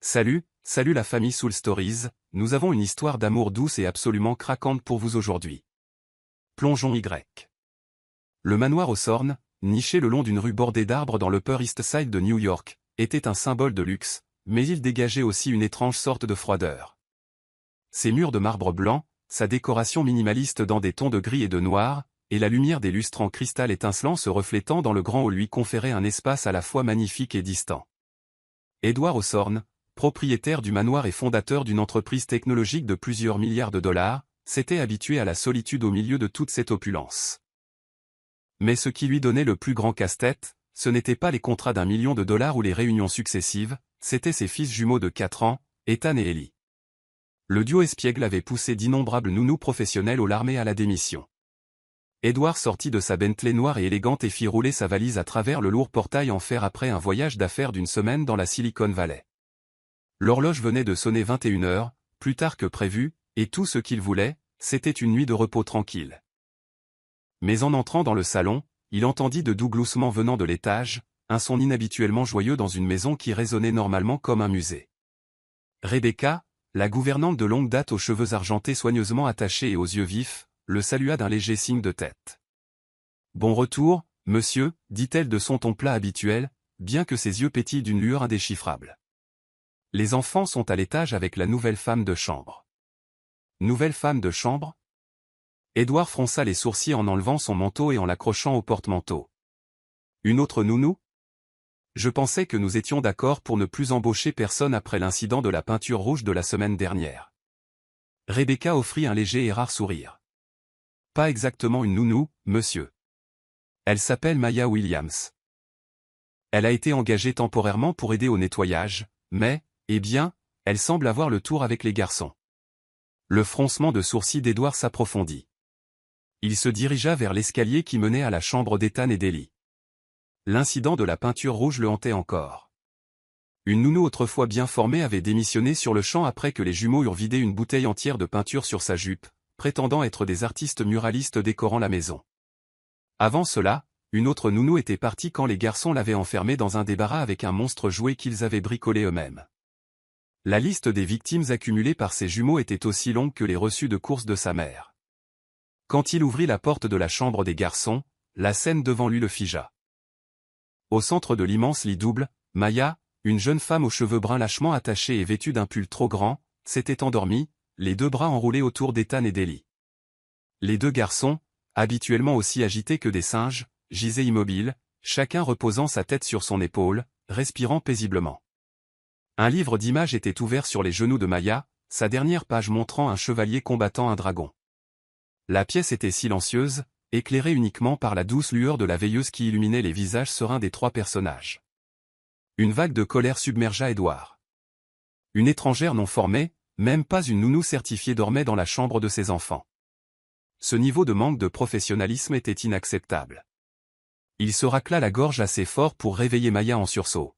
Salut la famille Soul Stories, nous avons une histoire d'amour douce et absolument craquante pour vous aujourd'hui. Plongeons Y. Le manoir Hawthorne, niché le long d'une rue bordée d'arbres dans l'Upper East Side de New York, était un symbole de luxe, mais il dégageait aussi une étrange sorte de froideur. Ses murs de marbre blanc, sa décoration minimaliste dans des tons de gris et de noir, et la lumière des lustres en cristal étincelant se reflétant dans le grand hall lui conféraient un espace à la fois magnifique et distant. Edward Hawthorne, propriétaire du manoir et fondateur d'une entreprise technologique de plusieurs milliards de dollars, s'était habitué à la solitude au milieu de toute cette opulence. Mais ce qui lui donnait le plus grand casse-tête, ce n'était pas les contrats d'1 million de dollars ou les réunions successives, c'étaient ses fils jumeaux de 4 ans, Ethan et Ellie. Le duo espiègle avait poussé d'innombrables nounous professionnels au larmé à la démission. Edward sortit de sa Bentley noire et élégante et fit rouler sa valise à travers le lourd portail en fer après un voyage d'affaires d'une semaine dans la Silicon Valley. L'horloge venait de sonner 21 heures, plus tard que prévu, et tout ce qu'il voulait, c'était une nuit de repos tranquille. Mais en entrant dans le salon, il entendit de doux gloussements venant de l'étage, un son inhabituellement joyeux dans une maison qui résonnait normalement comme un musée. Rebecca, la gouvernante de longue date aux cheveux argentés soigneusement attachés et aux yeux vifs, le salua d'un léger signe de tête. « Bon retour, monsieur », dit-elle de son ton plat habituel, bien que ses yeux pétillent d'une lueur indéchiffrable. Les enfants sont à l'étage avec la nouvelle femme de chambre. Nouvelle femme de chambre? Edward fronça les sourcils en enlevant son manteau et en l'accrochant au porte-manteau. Une autre nounou? Je pensais que nous étions d'accord pour ne plus embaucher personne après l'incident de la peinture rouge de la semaine dernière. Rebecca offrit un léger et rare sourire. Pas exactement une nounou, monsieur. Elle s'appelle Maya Williams. Elle a été engagée temporairement pour aider au nettoyage, mais, eh bien, elle semble avoir le tour avec les garçons. Le froncement de sourcils d'Edward s'approfondit. Il se dirigea vers l'escalier qui menait à la chambre d'Ethan et d'Ellie. L'incident de la peinture rouge le hantait encore. Une nounou autrefois bien formée avait démissionné sur le champ après que les jumeaux eurent vidé une bouteille entière de peinture sur sa jupe, prétendant être des artistes muralistes décorant la maison. Avant cela, une autre nounou était partie quand les garçons l'avaient enfermée dans un débarras avec un monstre jouet qu'ils avaient bricolé eux-mêmes. La liste des victimes accumulées par ses jumeaux était aussi longue que les reçus de course de sa mère. Quand il ouvrit la porte de la chambre des garçons, la scène devant lui le figea. Au centre de l'immense lit double, Maya, une jeune femme aux cheveux bruns lâchement attachés et vêtue d'un pull trop grand, s'était endormie, les deux bras enroulés autour d'Ethan et d'Ellie. Les deux garçons, habituellement aussi agités que des singes, gisaient immobiles, chacun reposant sa tête sur son épaule, respirant paisiblement. Un livre d'images était ouvert sur les genoux de Maya, sa dernière page montrant un chevalier combattant un dragon. La pièce était silencieuse, éclairée uniquement par la douce lueur de la veilleuse qui illuminait les visages sereins des trois personnages. Une vague de colère submergea Edward. Une étrangère non formée, même pas une nounou certifiée dormait dans la chambre de ses enfants. Ce niveau de manque de professionnalisme était inacceptable. Il se racla la gorge assez fort pour réveiller Maya en sursaut.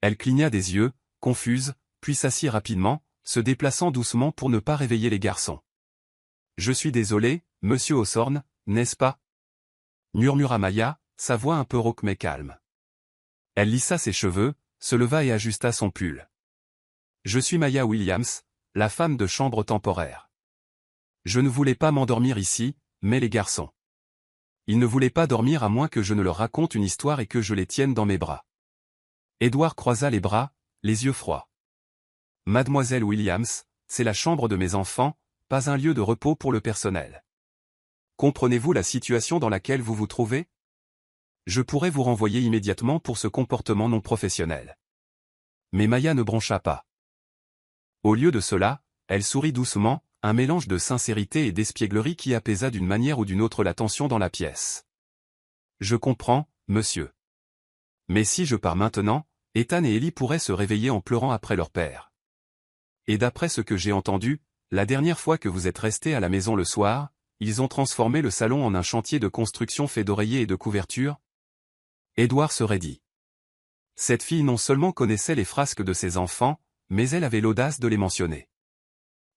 Elle cligna des yeux, confuse, puis s'assit rapidement, se déplaçant doucement pour ne pas réveiller les garçons. « Je suis désolé, monsieur Hawthorne, n'est-ce pas ?» murmura Maya, sa voix un peu rauque mais calme. Elle lissa ses cheveux, se leva et ajusta son pull. « Je suis Maya Williams, la femme de chambre temporaire. Je ne voulais pas m'endormir ici, mais les garçons. Ils ne voulaient pas dormir à moins que je ne leur raconte une histoire et que je les tienne dans mes bras. » Edward croisa les bras, les yeux froids. « Mademoiselle Williams, c'est la chambre de mes enfants, pas un lieu de repos pour le personnel. Comprenez-vous la situation dans laquelle vous vous trouvez? Je pourrais vous renvoyer immédiatement pour ce comportement non professionnel. » Mais Maya ne broncha pas. Au lieu de cela, elle sourit doucement, un mélange de sincérité et d'espièglerie qui apaisa d'une manière ou d'une autre la tension dans la pièce. « Je comprends, monsieur. Mais si je pars maintenant, Ethan et Ellie pourraient se réveiller en pleurant après leur père. Et d'après ce que j'ai entendu, la dernière fois que vous êtes resté à la maison le soir, ils ont transformé le salon en un chantier de construction fait d'oreillers et de couvertures. » Edward se raidit. Cette fille non seulement connaissait les frasques de ses enfants, mais elle avait l'audace de les mentionner.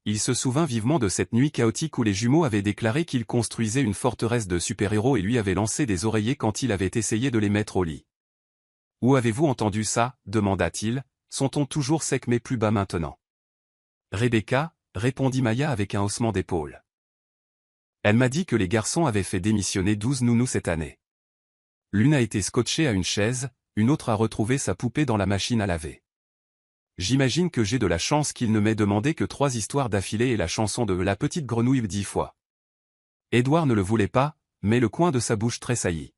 Il se souvint vivement de cette nuit chaotique où les jumeaux avaient déclaré qu'ils construisaient une forteresse de super-héros et lui avaient lancé des oreillers quand il avait essayé de les mettre au lit. « Où avez-vous entendu ça ?» demanda-t-il, Sont-on toujours secs mais plus bas maintenant? Rebecca, répondit Maya avec un haussement d'épaule. Elle m'a dit que les garçons avaient fait démissionner 12 nounous cette année. L'une a été scotchée à une chaise, une autre a retrouvé sa poupée dans la machine à laver. J'imagine que j'ai de la chance qu'il ne m'ait demandé que 3 histoires d'affilée et la chanson de La petite grenouille 10 fois. Édouard ne le voulait pas, mais le coin de sa bouche tressaillit.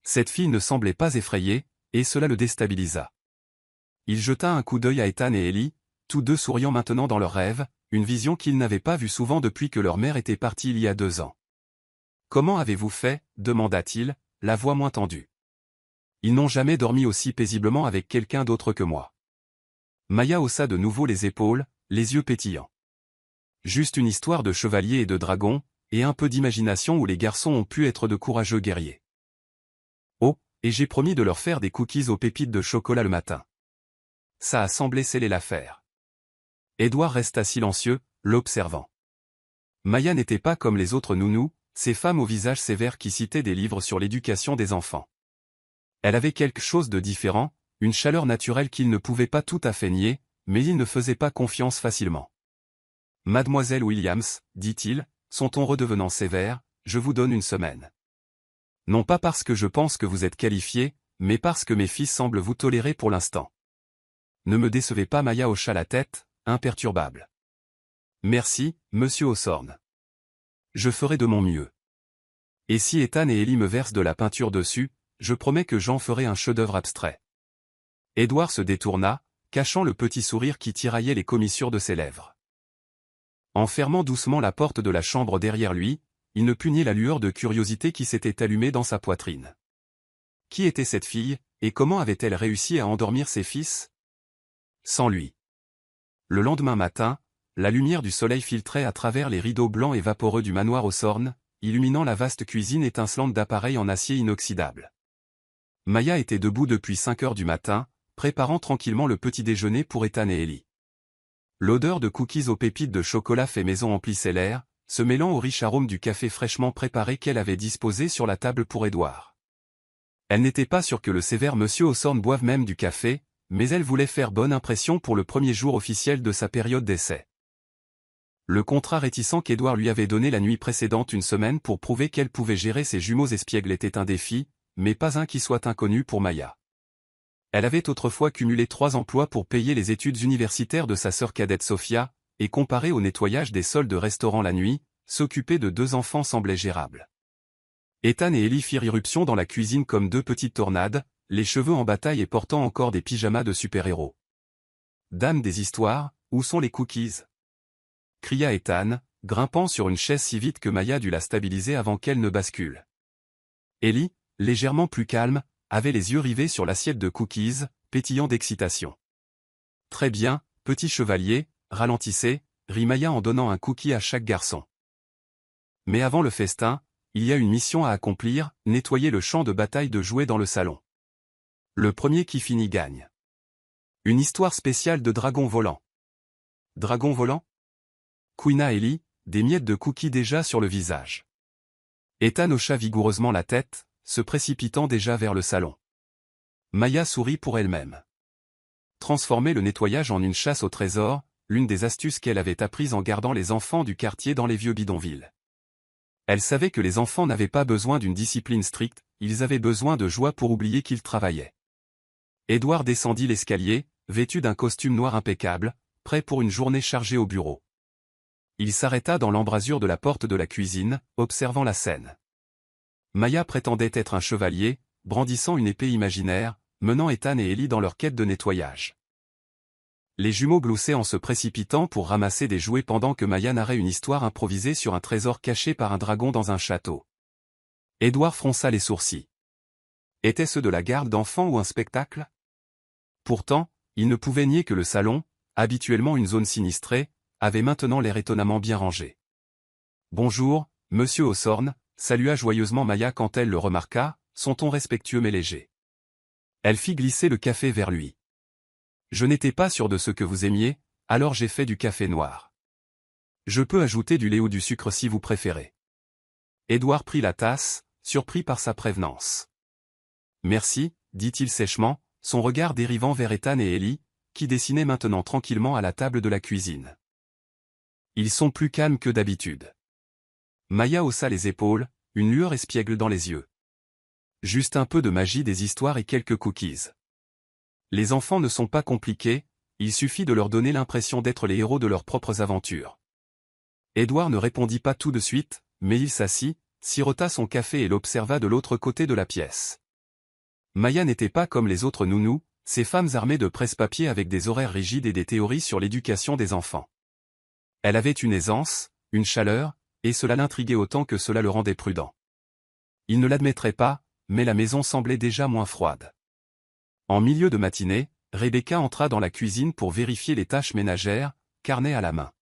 Cette fille ne semblait pas effrayée, et cela le déstabilisa. Il jeta un coup d'œil à Ethan et Ellie, tous deux souriant maintenant dans leurs rêves, une vision qu'ils n'avaient pas vue souvent depuis que leur mère était partie il y a 2 ans. « Comment avez-vous fait » demanda-t-il, la voix moins tendue. « Ils n'ont jamais dormi aussi paisiblement avec quelqu'un d'autre que moi. » Maya haussa de nouveau les épaules, les yeux pétillants. « Juste une histoire de chevalier et de dragon, et un peu d'imagination où les garçons ont pu être de courageux guerriers. Oh, et j'ai promis de leur faire des cookies aux pépites de chocolat le matin. » Ça a semblé sceller l'affaire. Édouard resta silencieux, l'observant. Maya n'était pas comme les autres nounous, ces femmes au visage sévère qui citaient des livres sur l'éducation des enfants. Elle avait quelque chose de différent, une chaleur naturelle qu'il ne pouvait pas tout à fait nier, mais il ne faisait pas confiance facilement. « Mademoiselle Williams, dit-il, son ton redevenant sévère, je vous donne une semaine. Non pas parce que je pense que vous êtes qualifiée, mais parce que mes fils semblent vous tolérer pour l'instant. Ne me décevez pas. Maya hocha la tête, imperturbable. Merci, monsieur Hawthorne. Je ferai de mon mieux. Et si Ethan et Ellie me versent de la peinture dessus, je promets que j'en ferai un chef-d'œuvre abstrait. Édouard se détourna, cachant le petit sourire qui tiraillait les commissures de ses lèvres. En fermant doucement la porte de la chambre derrière lui, il ne put nier la lueur de curiosité qui s'était allumée dans sa poitrine. Qui était cette fille, et comment avait-elle réussi à endormir ses fils? Sans lui. Le lendemain matin, la lumière du soleil filtrait à travers les rideaux blancs et vaporeux du manoir Hawthorne, illuminant la vaste cuisine étincelante d'appareils en acier inoxydable. Maya était debout depuis 5 heures du matin, préparant tranquillement le petit déjeuner pour Ethan et Ellie. L'odeur de cookies aux pépites de chocolat fait maison emplissait l'air, se mêlant au riche arôme du café fraîchement préparé qu'elle avait disposé sur la table pour Édouard. Elle n'était pas sûre que le sévère monsieur Hawthorne boive même du café, mais elle voulait faire bonne impression pour le premier jour officiel de sa période d'essai. Le contrat réticent qu'Édouard lui avait donné la nuit précédente une semaine pour prouver qu'elle pouvait gérer ses jumeaux espiègles était un défi, mais pas un qui soit inconnu pour Maya. Elle avait autrefois cumulé 3 emplois pour payer les études universitaires de sa sœur cadette Sophia, et comparé au nettoyage des sols de restaurant la nuit, s'occuper de 2 enfants semblait gérable. Ethan et Ellie firent irruption dans la cuisine comme 2 petites tornades, les cheveux en bataille et portant encore des pyjamas de super-héros. « Dame des histoires, où sont les cookies ?» cria Ethan, grimpant sur une chaise si vite que Maya dut la stabiliser avant qu'elle ne bascule. Ellie, légèrement plus calme, avait les yeux rivés sur l'assiette de cookies, pétillant d'excitation. « Très bien, petit chevalier, ralentissez, » rit Maya en donnant un cookie à chaque garçon. Mais avant le festin, il y a une mission à accomplir, nettoyer le champ de bataille de jouets dans le salon. Le premier qui finit gagne. Une histoire spéciale de dragon volant. Dragon volant? Couina Ellie, des miettes de cookies déjà sur le visage. Ethan hocha vigoureusement la tête, se précipitant déjà vers le salon. Maya sourit pour elle-même. Transformer le nettoyage en une chasse au trésor, l'une des astuces qu'elle avait apprises en gardant les enfants du quartier dans les vieux bidonvilles. Elle savait que les enfants n'avaient pas besoin d'une discipline stricte, ils avaient besoin de joie pour oublier qu'ils travaillaient. Édouard descendit l'escalier, vêtu d'un costume noir impeccable, prêt pour une journée chargée au bureau. Il s'arrêta dans l'embrasure de la porte de la cuisine, observant la scène. Maya prétendait être un chevalier, brandissant une épée imaginaire, menant Ethan et Ellie dans leur quête de nettoyage. Les jumeaux gloussaient en se précipitant pour ramasser des jouets pendant que Maya narrait une histoire improvisée sur un trésor caché par un dragon dans un château. Édouard fronça les sourcils. Était-ce de la garde d'enfants ou un spectacle? Pourtant, il ne pouvait nier que le salon, habituellement une zone sinistrée, avait maintenant l'air étonnamment bien rangé. « Bonjour, monsieur Hawthorne », salua joyeusement Maya quand elle le remarqua, son ton respectueux mais léger. Elle fit glisser le café vers lui. « Je n'étais pas sûr de ce que vous aimiez, alors j'ai fait du café noir. Je peux ajouter du lait ou du sucre si vous préférez. » Édouard prit la tasse, surpris par sa prévenance. « Merci, dit-il sèchement, son regard dérivant vers Ethan et Ellie, qui dessinait maintenant tranquillement à la table de la cuisine. Ils sont plus calmes que d'habitude. Maya haussa les épaules, une lueur espiègle dans les yeux. Juste un peu de magie des histoires et quelques cookies. Les enfants ne sont pas compliqués, il suffit de leur donner l'impression d'être les héros de leurs propres aventures. Édouard ne répondit pas tout de suite, mais il s'assit, sirota son café et l'observa de l'autre côté de la pièce. Maya n'était pas comme les autres nounous, ces femmes armées de presse-papier avec des horaires rigides et des théories sur l'éducation des enfants. Elle avait une aisance, une chaleur, et cela l'intriguait autant que cela le rendait prudent. Il ne l'admettrait pas, mais la maison semblait déjà moins froide. En milieu de matinée, Rebecca entra dans la cuisine pour vérifier les tâches ménagères, carnet à la main.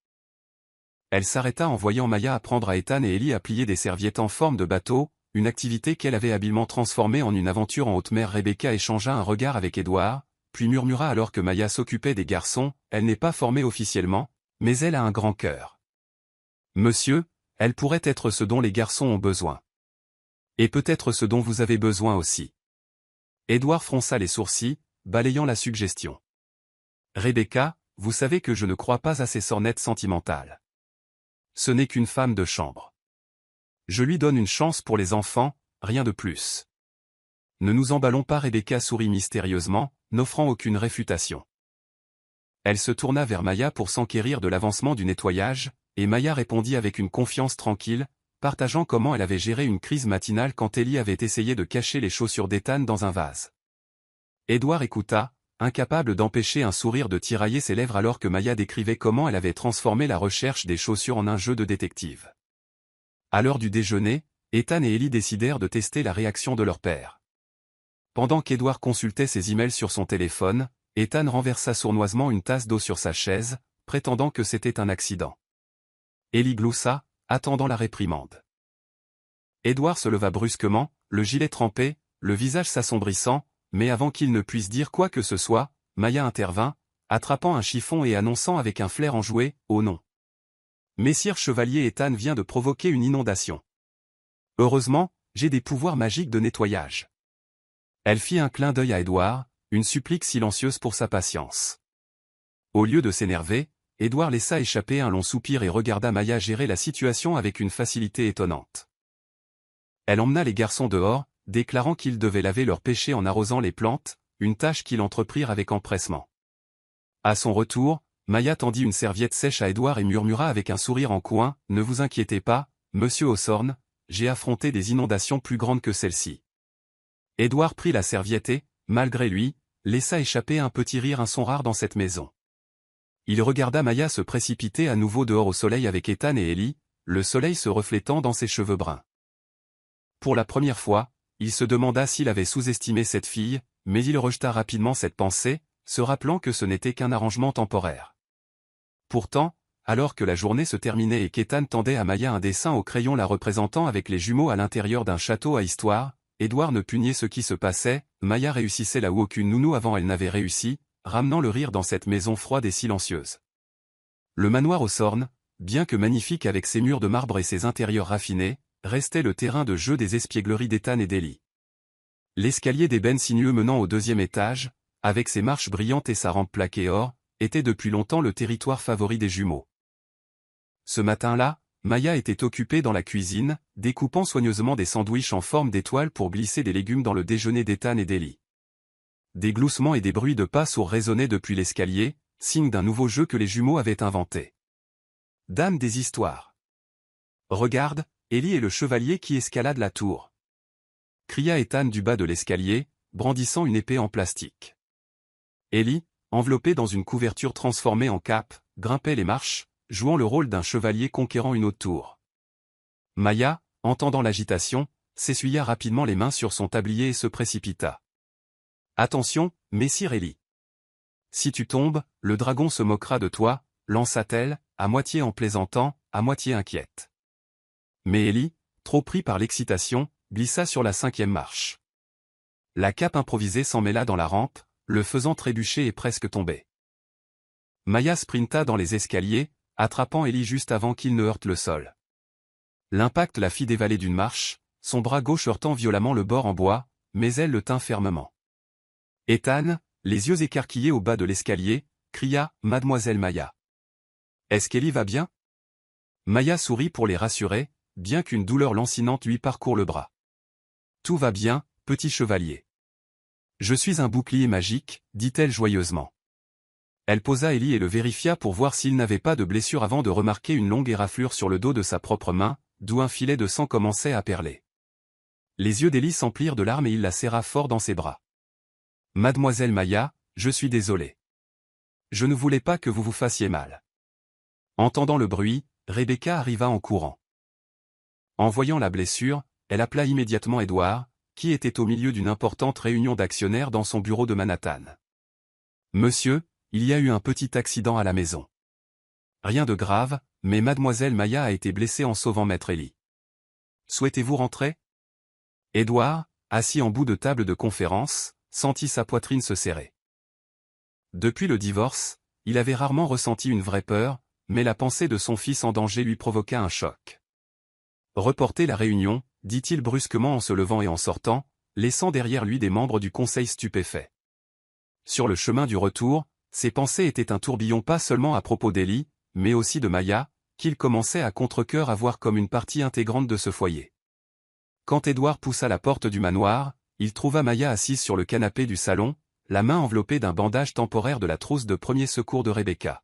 Elle s'arrêta en voyant Maya apprendre à Ethan et Ellie à plier des serviettes en forme de bateau, une activité qu'elle avait habilement transformée en une aventure en haute mer. Rebecca échangea un regard avec Édouard, puis murmura alors que Maya s'occupait des garçons, elle n'est pas formée officiellement, mais elle a un grand cœur. Monsieur, elle pourrait être ce dont les garçons ont besoin. Et peut-être ce dont vous avez besoin aussi. Édouard fronça les sourcils, balayant la suggestion. Rebecca, vous savez que je ne crois pas à ces sornettes sentimentales. Ce n'est qu'une femme de chambre. Je lui donne une chance pour les enfants, rien de plus. Ne nous emballons pas. Rebecca sourit mystérieusement, n'offrant aucune réfutation. Elle se tourna vers Maya pour s'enquérir de l'avancement du nettoyage, et Maya répondit avec une confiance tranquille, partageant comment elle avait géré une crise matinale quand Ellie avait essayé de cacher les chaussures d'Ethan dans un vase. Édouard écouta, incapable d'empêcher un sourire de tirailler ses lèvres alors que Maya décrivait comment elle avait transformé la recherche des chaussures en un jeu de détective. À l'heure du déjeuner, Ethan et Ellie décidèrent de tester la réaction de leur père. Pendant qu'Édouard consultait ses emails sur son téléphone, Ethan renversa sournoisement une tasse d'eau sur sa chaise, prétendant que c'était un accident. Ellie gloussa, attendant la réprimande. Édouard se leva brusquement, le gilet trempé, le visage s'assombrissant, mais avant qu'il ne puisse dire quoi que ce soit, Maya intervint, attrapant un chiffon et annonçant avec un flair enjoué, « Oh non. Messire Chevalier, Ethan vient de provoquer une inondation. Heureusement, j'ai des pouvoirs magiques de nettoyage. » Elle fit un clin d'œil à Édouard, une supplique silencieuse pour sa patience. Au lieu de s'énerver, Édouard laissa échapper un long soupir et regarda Maya gérer la situation avec une facilité étonnante. Elle emmena les garçons dehors, déclarant qu'ils devaient laver leurs péchés en arrosant les plantes, une tâche qu'ils entreprirent avec empressement. À son retour, Maya tendit une serviette sèche à Édouard et murmura avec un sourire en coin, « Ne vous inquiétez pas, monsieur Hawthorne, j'ai affronté des inondations plus grandes que celle-ci. » Édouard prit la serviette et, malgré lui, laissa échapper un petit rire, un son rare dans cette maison. Il regarda Maya se précipiter à nouveau dehors au soleil avec Ethan et Ellie, le soleil se reflétant dans ses cheveux bruns. Pour la première fois, il se demanda s'il avait sous-estimé cette fille, mais il rejeta rapidement cette pensée, se rappelant que ce n'était qu'un arrangement temporaire. Pourtant, alors que la journée se terminait et qu'Ethan tendait à Maya un dessin au crayon la représentant avec les jumeaux à l'intérieur d'un château à histoire, Édouard ne put nier ce qui se passait, Maya réussissait là où aucune nounou avant elle n'avait réussi, ramenant le rire dans cette maison froide et silencieuse. Le manoir Hawthorne, bien que magnifique avec ses murs de marbre et ses intérieurs raffinés, restait le terrain de jeu des espiègleries d'Ethan et d'Ellie. L'escalier d'ébène sinueux menant au deuxième étage, avec ses marches brillantes et sa rampe plaquée or, était depuis longtemps le territoire favori des jumeaux. Ce matin-là, Maya était occupée dans la cuisine, découpant soigneusement des sandwichs en forme d'étoile pour glisser des légumes dans le déjeuner d'Ethan et d'Ellie. Des gloussements et des bruits de pas sourds résonnaient depuis l'escalier, signe d'un nouveau jeu que les jumeaux avaient inventé. Dame des histoires. Regarde, Ellie est le chevalier qui escalade la tour. Cria Ethan du bas de l'escalier, brandissant une épée en plastique. Ellie, enveloppée dans une couverture transformée en cape, grimpait les marches, jouant le rôle d'un chevalier conquérant une haute tour. Maya, entendant l'agitation, s'essuya rapidement les mains sur son tablier et se précipita. « Attention, messire Ellie. Si tu tombes, le dragon se moquera de toi, lança-t-elle, à moitié en plaisantant, à moitié inquiète. Mais Ellie, trop pris par l'excitation, glissa sur la 5e marche. La cape improvisée s'en mêla dans la rampe, le faisant trébucher et presque tomber. Maya sprinta dans les escaliers, attrapant Ellie juste avant qu'il ne heurte le sol. L'impact la fit dévaler d'une marche, son bras gauche heurtant violemment le bord en bois, mais elle le tint fermement. Ethan, les yeux écarquillés au bas de l'escalier, cria « Mademoiselle Maya. Est-ce qu'Ellie va bien ?» Maya sourit pour les rassurer, bien qu'une douleur lancinante lui parcourt le bras. « Tout va bien, petit chevalier. Je suis un bouclier magique, dit-elle joyeusement. Elle posa Ellie et le vérifia pour voir s'il n'avait pas de blessure avant de remarquer une longue éraflure sur le dos de sa propre main, d'où un filet de sang commençait à perler. Les yeux d'Ellie s'emplirent de larmes et il la serra fort dans ses bras. « Mademoiselle Maya, je suis désolé. Je ne voulais pas que vous vous fassiez mal. » Entendant le bruit, Rebecca arriva en courant. En voyant la blessure, elle appela immédiatement Edward, qui était au milieu d'une importante réunion d'actionnaires dans son bureau de Manhattan. « Monsieur, il y a eu un petit accident à la maison. Rien de grave, mais mademoiselle Maya a été blessée en sauvant maître Ellie. Souhaitez-vous rentrer ?» Edward, assis en bout de table de conférence, sentit sa poitrine se serrer. Depuis le divorce, il avait rarement ressenti une vraie peur, mais la pensée de son fils en danger lui provoqua un choc. « Reportez la réunion », dit-il brusquement en se levant et en sortant, laissant derrière lui des membres du conseil stupéfaits. Sur le chemin du retour, ses pensées étaient un tourbillon pas seulement à propos d'Ellie, mais aussi de Maya, qu'il commençait à contre-cœur à voir comme une partie intégrante de ce foyer. Quand Edward poussa la porte du manoir, il trouva Maya assise sur le canapé du salon, la main enveloppée d'un bandage temporaire de la trousse de premier secours de Rebecca.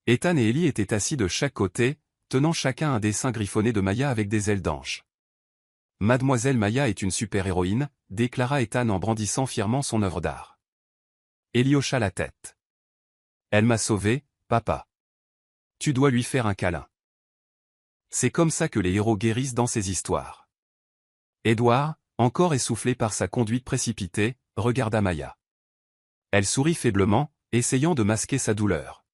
Ethan et Ellie étaient assis de chaque côté, tenant chacun un dessin griffonné de Maya avec des ailes d'ange. « Mademoiselle Maya est une super-héroïne », déclara Ethan en brandissant fièrement son œuvre d'art. Ellie hocha la tête. « Elle m'a sauvé, papa. Tu dois lui faire un câlin. » C'est comme ça que les héros guérissent dans ces histoires. Edward, encore essoufflé par sa conduite précipitée, regarda Maya. Elle sourit faiblement, essayant de masquer sa douleur.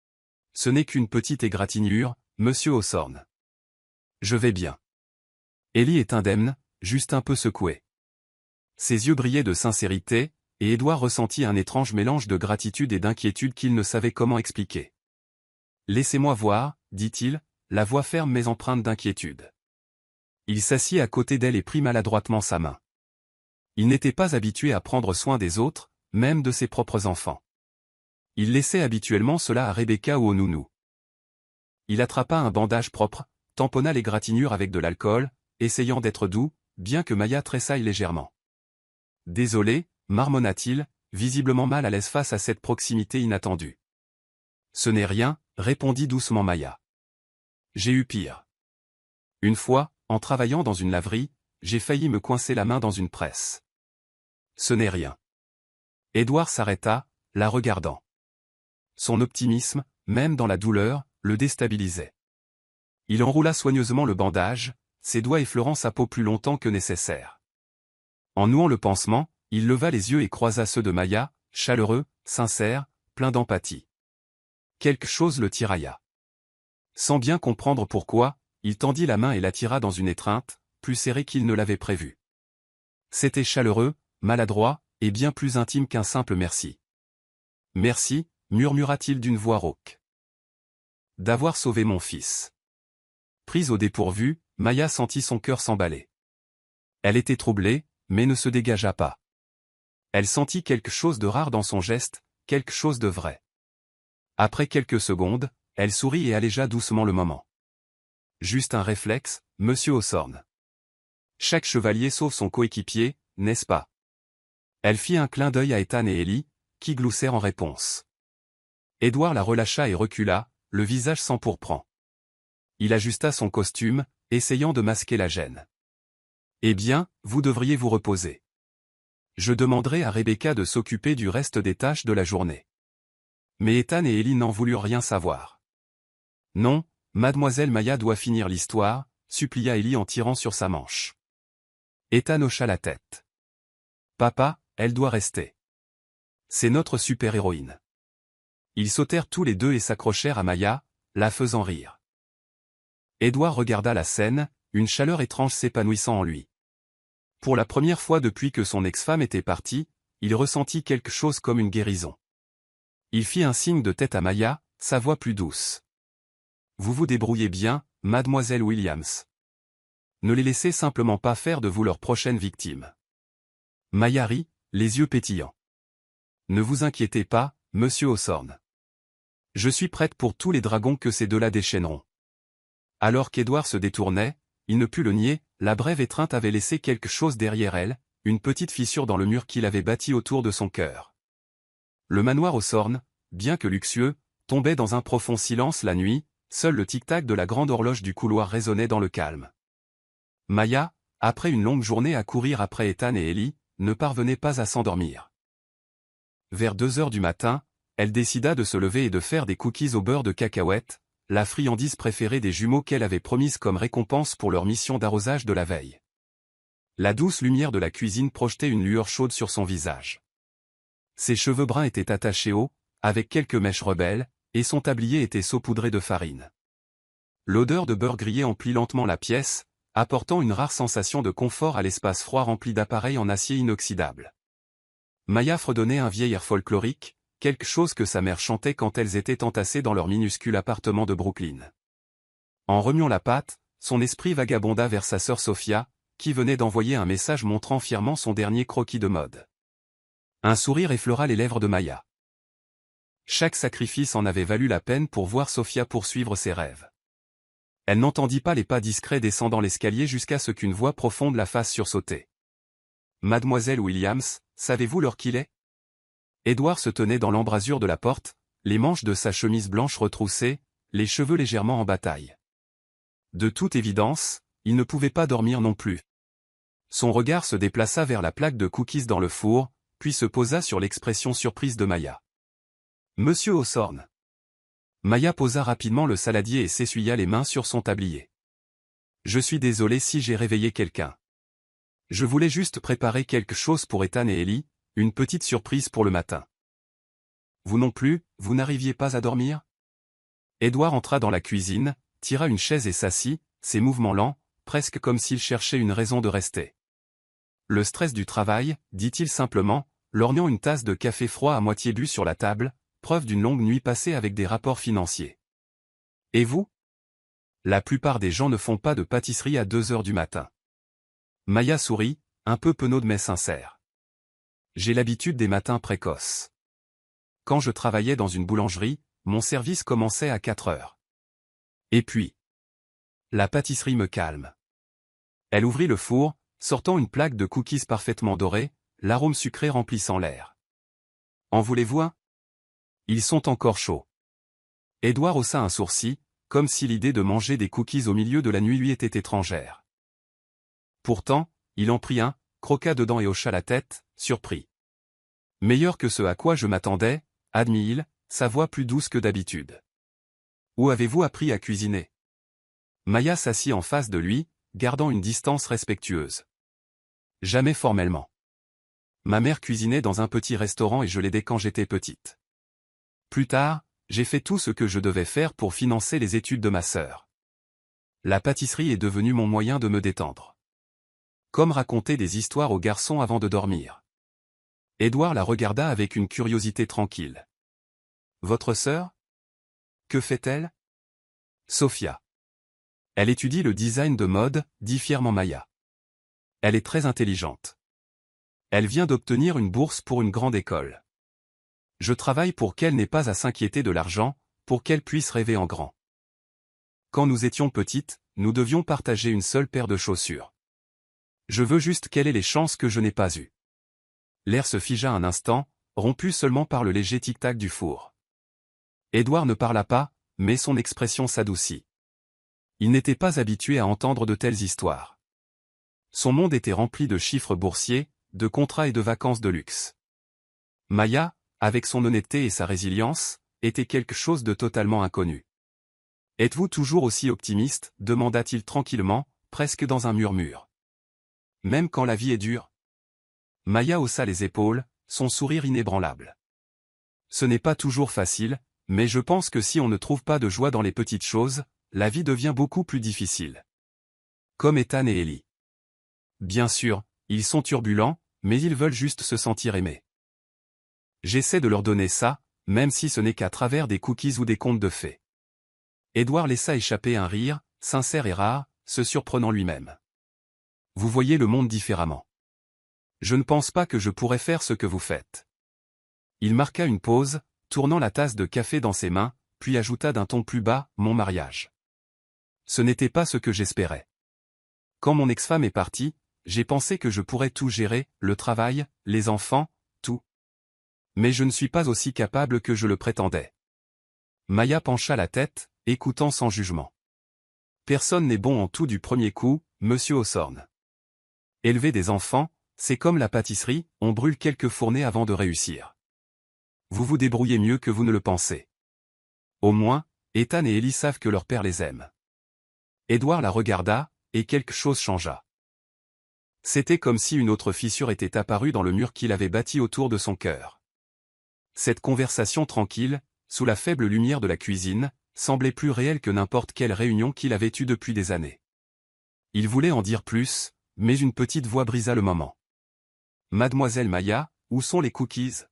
« Ce n'est qu'une petite égratignure, monsieur Hawthorne. Je vais bien. » Ellie est indemne, juste un peu secouée. Ses yeux brillaient de sincérité, et Edward ressentit un étrange mélange de gratitude et d'inquiétude qu'il ne savait comment expliquer. « Laissez-moi voir, dit-il, la voix ferme mais empreinte d'inquiétude. » Il s'assit à côté d'elle et prit maladroitement sa main. Il n'était pas habitué à prendre soin des autres, même de ses propres enfants. Il laissait habituellement cela à Rebecca ou au nounou. Il attrapa un bandage propre, tamponna l'égratignure avec de l'alcool, essayant d'être doux, bien que Maya tressaille légèrement. « Désolé », marmonna-t-il, visiblement mal à l'aise face à cette proximité inattendue. « Ce n'est rien », répondit doucement Maya. « J'ai eu pire. Une fois, en travaillant dans une laverie, j'ai failli me coincer la main dans une presse. Ce n'est rien. » Edward s'arrêta, la regardant. Son optimisme, même dans la douleur, le déstabilisait. Il enroula soigneusement le bandage, ses doigts effleurant sa peau plus longtemps que nécessaire. En nouant le pansement, il leva les yeux et croisa ceux de Maya, chaleureux, sincère, plein d'empathie. Quelque chose le tirailla. Sans bien comprendre pourquoi, il tendit la main et l'attira dans une étreinte, plus serrée qu'il ne l'avait prévu. C'était chaleureux, maladroit, et bien plus intime qu'un simple merci. « Merci », murmura-t-il d'une voix rauque. « D'avoir sauvé mon fils. » Prise au dépourvu, Maya sentit son cœur s'emballer. Elle était troublée, mais ne se dégagea pas. Elle sentit quelque chose de rare dans son geste, quelque chose de vrai. Après quelques secondes, elle sourit et allégea doucement le moment. Juste un réflexe, monsieur Hawthorne. Chaque chevalier sauve son coéquipier, n'est-ce pas? Elle fit un clin d'œil à Ethan et Ellie, qui gloussèrent en réponse. Edward la relâcha et recula, le visage s'empourprant. Il ajusta son costume, essayant de masquer la gêne. « Eh bien, vous devriez vous reposer. Je demanderai à Rebecca de s'occuper du reste des tâches de la journée. » Mais Ethan et Ellie n'en voulurent rien savoir. « Non, mademoiselle Maya doit finir l'histoire, » supplia Ellie en tirant sur sa manche. Ethan hocha la tête. « Papa, elle doit rester. C'est notre super-héroïne. » Ils sautèrent tous les deux et s'accrochèrent à Maya, la faisant rire. Edward regarda la scène, une chaleur étrange s'épanouissant en lui. Pour la première fois depuis que son ex-femme était partie, il ressentit quelque chose comme une guérison. Il fit un signe de tête à Maya, sa voix plus douce. « Vous vous débrouillez bien, mademoiselle Williams. Ne les laissez simplement pas faire de vous leur prochaine victime. » Maya rit, les yeux pétillants. Ne vous inquiétez pas, monsieur Hawthorne. Je suis prête pour tous les dragons que ces deux-là déchaîneront. Alors qu'Édouard se détournait, il ne put le nier, la brève étreinte avait laissé quelque chose derrière elle, une petite fissure dans le mur qu'il avait bâti autour de son cœur. Le manoir Hawthorne, bien que luxueux, tombait dans un profond silence la nuit, seul le tic-tac de la grande horloge du couloir résonnait dans le calme. Maya, après une longue journée à courir après Ethan et Ellie, ne parvenait pas à s'endormir. Vers 2 heures du matin, elle décida de se lever et de faire des cookies au beurre de cacahuète, la friandise préférée des jumeaux qu'elle avait promise comme récompense pour leur mission d'arrosage de la veille. La douce lumière de la cuisine projetait une lueur chaude sur son visage. Ses cheveux bruns étaient attachés haut, avec quelques mèches rebelles, et son tablier était saupoudré de farine. L'odeur de beurre grillé emplit lentement la pièce, apportant une rare sensation de confort à l'espace froid rempli d'appareils en acier inoxydable. Maya fredonnait un vieil air folklorique, quelque chose que sa mère chantait quand elles étaient entassées dans leur minuscule appartement de Brooklyn. En remuant la pâte, son esprit vagabonda vers sa sœur Sophia, qui venait d'envoyer un message montrant fièrement son dernier croquis de mode. Un sourire effleura les lèvres de Maya. Chaque sacrifice en avait valu la peine pour voir Sophia poursuivre ses rêves. Elle n'entendit pas les pas discrets descendant l'escalier jusqu'à ce qu'une voix profonde la fasse sursauter. « Mademoiselle Williams, savez-vous l'heure qu'il est ?» Édouard se tenait dans l'embrasure de la porte, les manches de sa chemise blanche retroussées, les cheveux légèrement en bataille. De toute évidence, il ne pouvait pas dormir non plus. Son regard se déplaça vers la plaque de cookies dans le four, puis se posa sur l'expression surprise de Maya. « Monsieur Hawthorne. » Maya posa rapidement le saladier et s'essuya les mains sur son tablier. « Je suis désolé si j'ai réveillé quelqu'un. Je voulais juste préparer quelque chose pour Ethan et Ellie, une petite surprise pour le matin. » Vous non plus, vous n'arriviez pas à dormir ? Édouard entra dans la cuisine, tira une chaise et s'assit, ses mouvements lents, presque comme s'il cherchait une raison de rester. Le stress du travail, dit-il simplement, lorgnant une tasse de café froid à moitié bu sur la table, preuve d'une longue nuit passée avec des rapports financiers. Et vous ? La plupart des gens ne font pas de pâtisserie à 2 heures du matin. Maya sourit, un peu penaude mais sincère. J'ai l'habitude des matins précoces. Quand je travaillais dans une boulangerie, mon service commençait à 4 heures. Et puis, la pâtisserie me calme. Elle ouvrit le four, sortant une plaque de cookies parfaitement dorés, l'arôme sucré remplissant l'air. En voulez-vous un ? Ils sont encore chauds. Édouard haussa un sourcil, comme si l'idée de manger des cookies au milieu de la nuit lui était étrangère. Pourtant, il en prit un, croqua dedans et hocha la tête, surpris. Meilleur que ce à quoi je m'attendais, admit-il, sa voix plus douce que d'habitude. Où avez-vous appris à cuisiner ? Maya s'assit en face de lui, gardant une distance respectueuse. Jamais formellement. Ma mère cuisinait dans un petit restaurant et je l'aidais quand j'étais petite. Plus tard, j'ai fait tout ce que je devais faire pour financer les études de ma sœur. La pâtisserie est devenue mon moyen de me détendre. Comme raconter des histoires aux garçons avant de dormir. Édouard la regarda avec une curiosité tranquille. Votre sœur ? Que fait-elle ? Sophia. Elle étudie le design de mode, dit fièrement Maya. Elle est très intelligente. Elle vient d'obtenir une bourse pour une grande école. Je travaille pour qu'elle n'ait pas à s'inquiéter de l'argent, pour qu'elle puisse rêver en grand. Quand nous étions petites, nous devions partager une seule paire de chaussures. Je veux juste qu'elle ait les chances que je n'ai pas eues. L'air se figea un instant, rompu seulement par le léger tic-tac du four. Édouard ne parla pas, mais son expression s'adoucit. Il n'était pas habitué à entendre de telles histoires. Son monde était rempli de chiffres boursiers, de contrats et de vacances de luxe. Maya, avec son honnêteté et sa résilience, était quelque chose de totalement inconnu. « Êtes-vous toujours aussi optimiste ?» demanda-t-il tranquillement, presque dans un murmure. « Même quand la vie est dure ?» Maya haussa les épaules, son sourire inébranlable. « Ce n'est pas toujours facile, mais je pense que si on ne trouve pas de joie dans les petites choses, la vie devient beaucoup plus difficile. Comme Ethan et Ellie. Bien sûr, ils sont turbulents, mais ils veulent juste se sentir aimés. J'essaie de leur donner ça, même si ce n'est qu'à travers des cookies ou des contes de fées. » Édouard laissa échapper un rire, sincère et rare, se surprenant lui-même. « Vous voyez le monde différemment. Je ne pense pas que je pourrais faire ce que vous faites. Il marqua une pause, tournant la tasse de café dans ses mains, puis ajouta d'un ton plus bas, mon mariage. Ce n'était pas ce que j'espérais. Quand mon ex-femme est partie, j'ai pensé que je pourrais tout gérer, le travail, les enfants, tout. Mais je ne suis pas aussi capable que je le prétendais. Maya pencha la tête, écoutant sans jugement. Personne n'est bon en tout du premier coup, monsieur Hawthorne. Élever des enfants, c'est comme la pâtisserie, on brûle quelques fournées avant de réussir. Vous vous débrouillez mieux que vous ne le pensez. Au moins, Ethan et Ellie savent que leur père les aime. Édouard la regarda, et quelque chose changea. C'était comme si une autre fissure était apparue dans le mur qu'il avait bâti autour de son cœur. Cette conversation tranquille, sous la faible lumière de la cuisine, semblait plus réelle que n'importe quelle réunion qu'il avait eue depuis des années. Il voulait en dire plus, mais une petite voix brisa le moment. « Mademoiselle Maya, où sont les cookies ?»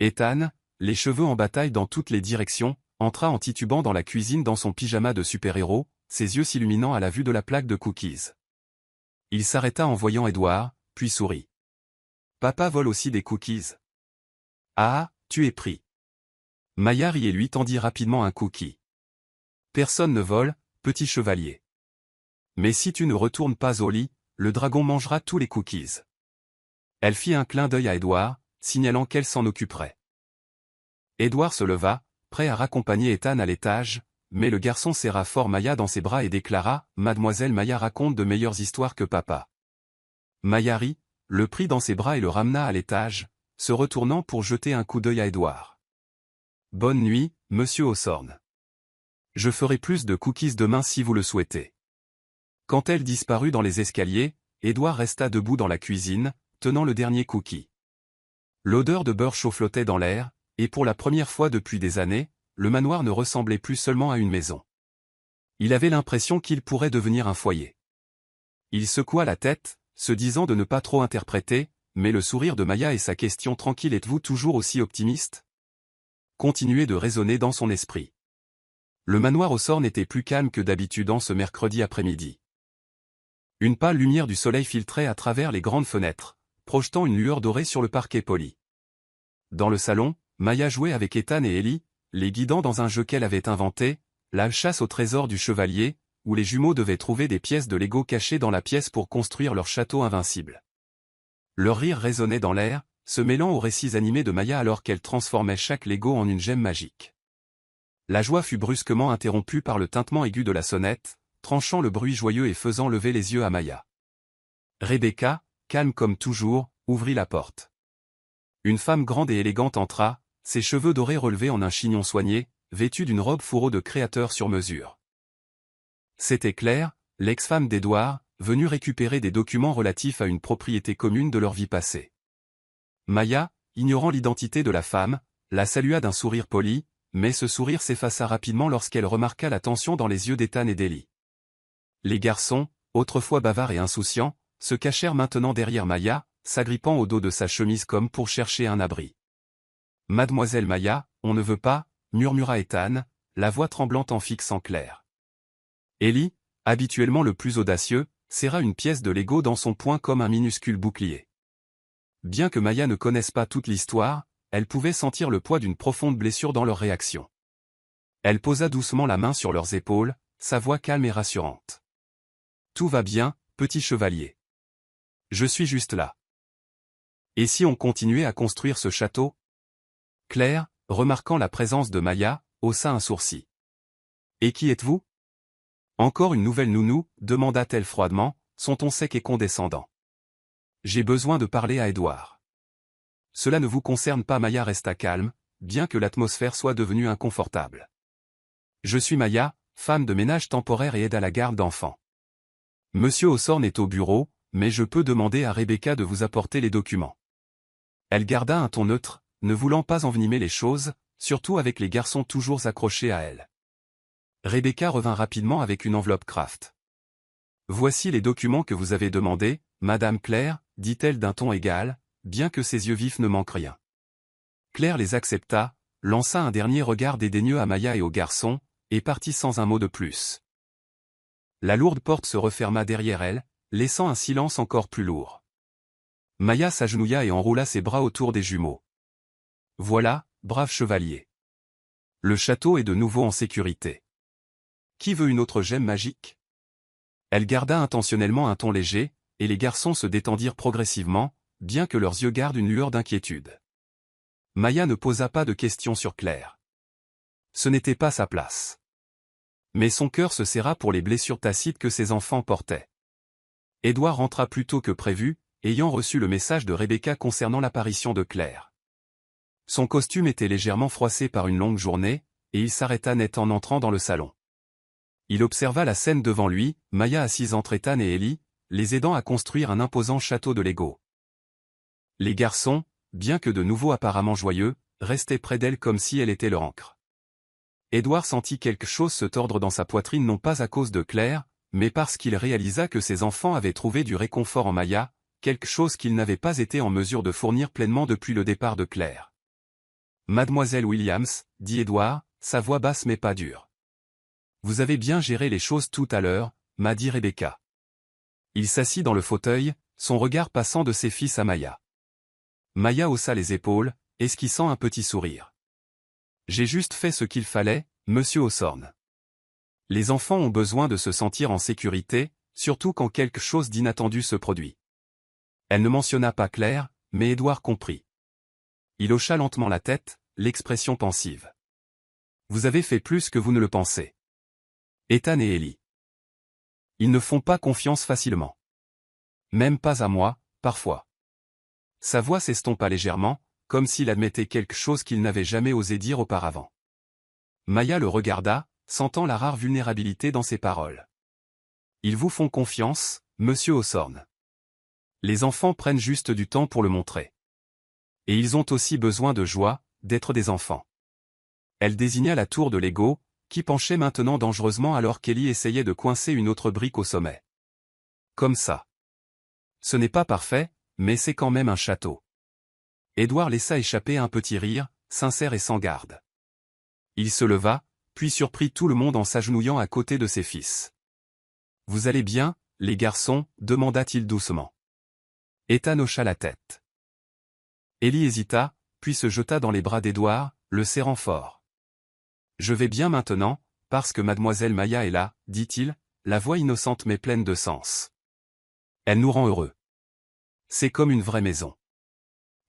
Ethan, les cheveux en bataille dans toutes les directions, entra en titubant dans la cuisine dans son pyjama de super-héros, ses yeux s'illuminant à la vue de la plaque de cookies. Il s'arrêta en voyant Édouard, puis sourit. « Papa vole aussi des cookies. »« Ah, tu es pris. » Maya rit et lui tendit rapidement un cookie. « Personne ne vole, petit chevalier. Mais si tu ne retournes pas au lit, le dragon mangera tous les cookies. » Elle fit un clin d'œil à Édouard, signalant qu'elle s'en occuperait. Édouard se leva, prêt à raccompagner Ethan à l'étage, mais le garçon serra fort Maya dans ses bras et déclara « Mademoiselle Maya raconte de meilleures histoires que papa. » Maya rit, le prit dans ses bras et le ramena à l'étage, se retournant pour jeter un coup d'œil à Édouard. « Bonne nuit, monsieur Hawthorne. Je ferai plus de cookies demain si vous le souhaitez. » Quand elle disparut dans les escaliers, Édouard resta debout dans la cuisine, tenant le dernier cookie. L'odeur de beurre chaud flottait dans l'air, et pour la première fois depuis des années, le manoir ne ressemblait plus seulement à une maison. Il avait l'impression qu'il pourrait devenir un foyer. Il secoua la tête, se disant de ne pas trop interpréter, mais le sourire de Maya et sa question tranquille « Êtes-vous toujours aussi optimiste ?» continuait de résonner dans son esprit. Le manoir Hawthorne était plus calme que d'habitude en ce mercredi après-midi. Une pâle lumière du soleil filtrait à travers les grandes fenêtres, projetant une lueur dorée sur le parquet poli. Dans le salon, Maya jouait avec Ethan et Ellie, les guidant dans un jeu qu'elle avait inventé, la chasse au trésor du chevalier, où les jumeaux devaient trouver des pièces de Lego cachées dans la pièce pour construire leur château invincible. Leur rire résonnait dans l'air, se mêlant aux récits animés de Maya alors qu'elle transformait chaque Lego en une gemme magique. La joie fut brusquement interrompue par le tintement aigu de la sonnette, tranchant le bruit joyeux et faisant lever les yeux à Maya. Rebecca, calme comme toujours, ouvrit la porte. Une femme grande et élégante entra, ses cheveux dorés relevés en un chignon soigné, vêtue d'une robe fourreau de créateur sur mesure. C'était Claire, l'ex-femme d'Édouard, venue récupérer des documents relatifs à une propriété commune de leur vie passée. Maya, ignorant l'identité de la femme, la salua d'un sourire poli, mais ce sourire s'effaça rapidement lorsqu'elle remarqua la tension dans les yeux d'Ethan et d'Ellie. Les garçons, autrefois bavards et insouciants, se cachèrent maintenant derrière Maya, s'agrippant au dos de sa chemise comme pour chercher un abri. « Mademoiselle Maya, on ne veut pas » murmura Ethan, la voix tremblante en fixant Claire. Ellie, habituellement le plus audacieux, serra une pièce de Lego dans son poing comme un minuscule bouclier. Bien que Maya ne connaisse pas toute l'histoire, elle pouvait sentir le poids d'une profonde blessure dans leur réaction. Elle posa doucement la main sur leurs épaules, sa voix calme et rassurante. « Tout va bien, petit chevalier. Je suis juste là. Et si on continuait à construire ce château ?» Claire, remarquant la présence de Maya, haussa un sourcil. « Et qui êtes-vous » Encore une nouvelle nounou, demanda-t-elle froidement, son ton sec et condescendant. « J'ai besoin de parler à Édouard. » « Cela ne vous concerne pas. » Maya resta calme, bien que l'atmosphère soit devenue inconfortable. « Je suis Maya, femme de ménage temporaire et aide à la garde d'enfants. Monsieur Hawthorne est au bureau, mais je peux demander à Rebecca de vous apporter les documents. » Elle garda un ton neutre, ne voulant pas envenimer les choses, surtout avec les garçons toujours accrochés à elle. Rebecca revint rapidement avec une enveloppe Kraft. « Voici les documents que vous avez demandés, Madame Claire, dit-elle d'un ton égal, bien que ses yeux vifs ne manquent rien. Claire les accepta, lança un dernier regard dédaigneux à Maya et au garçon, et partit sans un mot de plus. La lourde porte se referma derrière elle, laissant un silence encore plus lourd. Maya s'agenouilla et enroula ses bras autour des jumeaux. Voilà, brave chevalier. Le château est de nouveau en sécurité. Qui veut une autre gemme magique? Elle garda intentionnellement un ton léger, et les garçons se détendirent progressivement, bien que leurs yeux gardent une lueur d'inquiétude. Maya ne posa pas de questions sur Claire. Ce n'était pas sa place. Mais son cœur se serra pour les blessures tacites que ses enfants portaient. Édouard rentra plus tôt que prévu, ayant reçu le message de Rebecca concernant l'apparition de Claire. Son costume était légèrement froissé par une longue journée, et il s'arrêta net en entrant dans le salon. Il observa la scène devant lui, Maya assise entre Ethan et Ellie, les aidant à construire un imposant château de Lego. Les garçons, bien que de nouveau apparemment joyeux, restaient près d'elle comme si elle était leur ancre. Édouard sentit quelque chose se tordre dans sa poitrine non pas à cause de Claire, mais parce qu'il réalisa que ses enfants avaient trouvé du réconfort en Maya, quelque chose qu'ils n'avaient pas été en mesure de fournir pleinement depuis le départ de Claire. « Mademoiselle Williams, dit Édouard, sa voix basse mais pas dure. Vous avez bien géré les choses tout à l'heure, m'a dit Rebecca. Il s'assit dans le fauteuil, son regard passant de ses fils à Maya. Maya haussa les épaules, esquissant un petit sourire. J'ai juste fait ce qu'il fallait, monsieur Hawthorne. Les enfants ont besoin de se sentir en sécurité, surtout quand quelque chose d'inattendu se produit. Elle ne mentionna pas Claire, mais Édouard comprit. Il hocha lentement la tête, l'expression pensive. Vous avez fait plus que vous ne le pensez. Ethan et Ellie. Ils ne font pas confiance facilement. Même pas à moi, parfois. Sa voix s'estompa légèrement, comme s'il admettait quelque chose qu'il n'avait jamais osé dire auparavant. Maya le regarda, sentant la rare vulnérabilité dans ses paroles. Ils vous font confiance, monsieur Hawthorne. Les enfants prennent juste du temps pour le montrer. Et ils ont aussi besoin de joie, d'être des enfants. Elle désigna la tour de Lego, qui penchait maintenant dangereusement alors qu'Ellie essayait de coincer une autre brique au sommet. Comme ça. Ce n'est pas parfait, mais c'est quand même un château. Édouard laissa échapper un petit rire, sincère et sans garde. Il se leva, puis surprit tout le monde en s'agenouillant à côté de ses fils. « Vous allez bien, les garçons » demanda-t-il doucement. Ethan hocha la tête. Ellie hésita, puis se jeta dans les bras d'Édouard, le serrant fort. « Je vais bien maintenant, parce que mademoiselle Maya est là, dit-il, la voix innocente mais pleine de sens. Elle nous rend heureux. C'est comme une vraie maison. »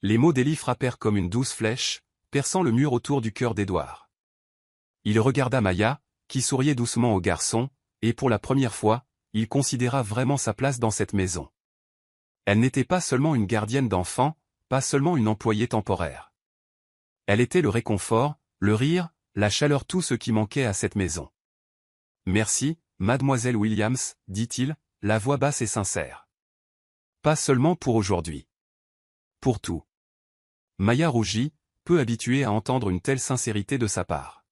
Les mots d'Ellie frappèrent comme une douce flèche, perçant le mur autour du cœur d'Édouard. Il regarda Maya, qui souriait doucement au garçon, et pour la première fois, il considéra vraiment sa place dans cette maison. Elle n'était pas seulement une gardienne d'enfants, pas seulement une employée temporaire. Elle était le réconfort, le rire, la chaleur, tout ce qui manquait à cette maison. « Merci, mademoiselle Williams, dit-il, la voix basse et sincère. Pas seulement pour aujourd'hui. Pour tout. » Maya rougit, peu habituée à entendre une telle sincérité de sa part.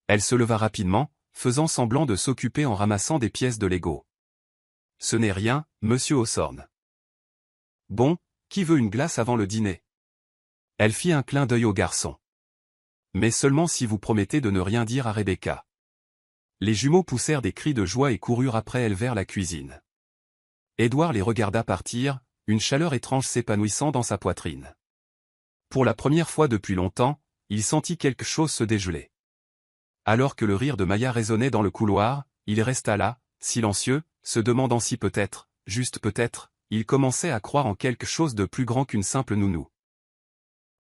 Elle se leva rapidement, faisant semblant de s'occuper en ramassant des pièces de Lego. « Ce n'est rien, monsieur Hawthorne. »« Bon, qui veut une glace avant le dîner ?» Elle fit un clin d'œil au garçon. « Mais seulement si vous promettez de ne rien dire à Rebecca. » Les jumeaux poussèrent des cris de joie et coururent après elle vers la cuisine. Édouard les regarda partir, une chaleur étrange s'épanouissant dans sa poitrine. Pour la première fois depuis longtemps, il sentit quelque chose se dégeler. Alors que le rire de Maya résonnait dans le couloir, il resta là, silencieux, se demandant si peut-être, juste peut-être, il commençait à croire en quelque chose de plus grand qu'une simple nounou.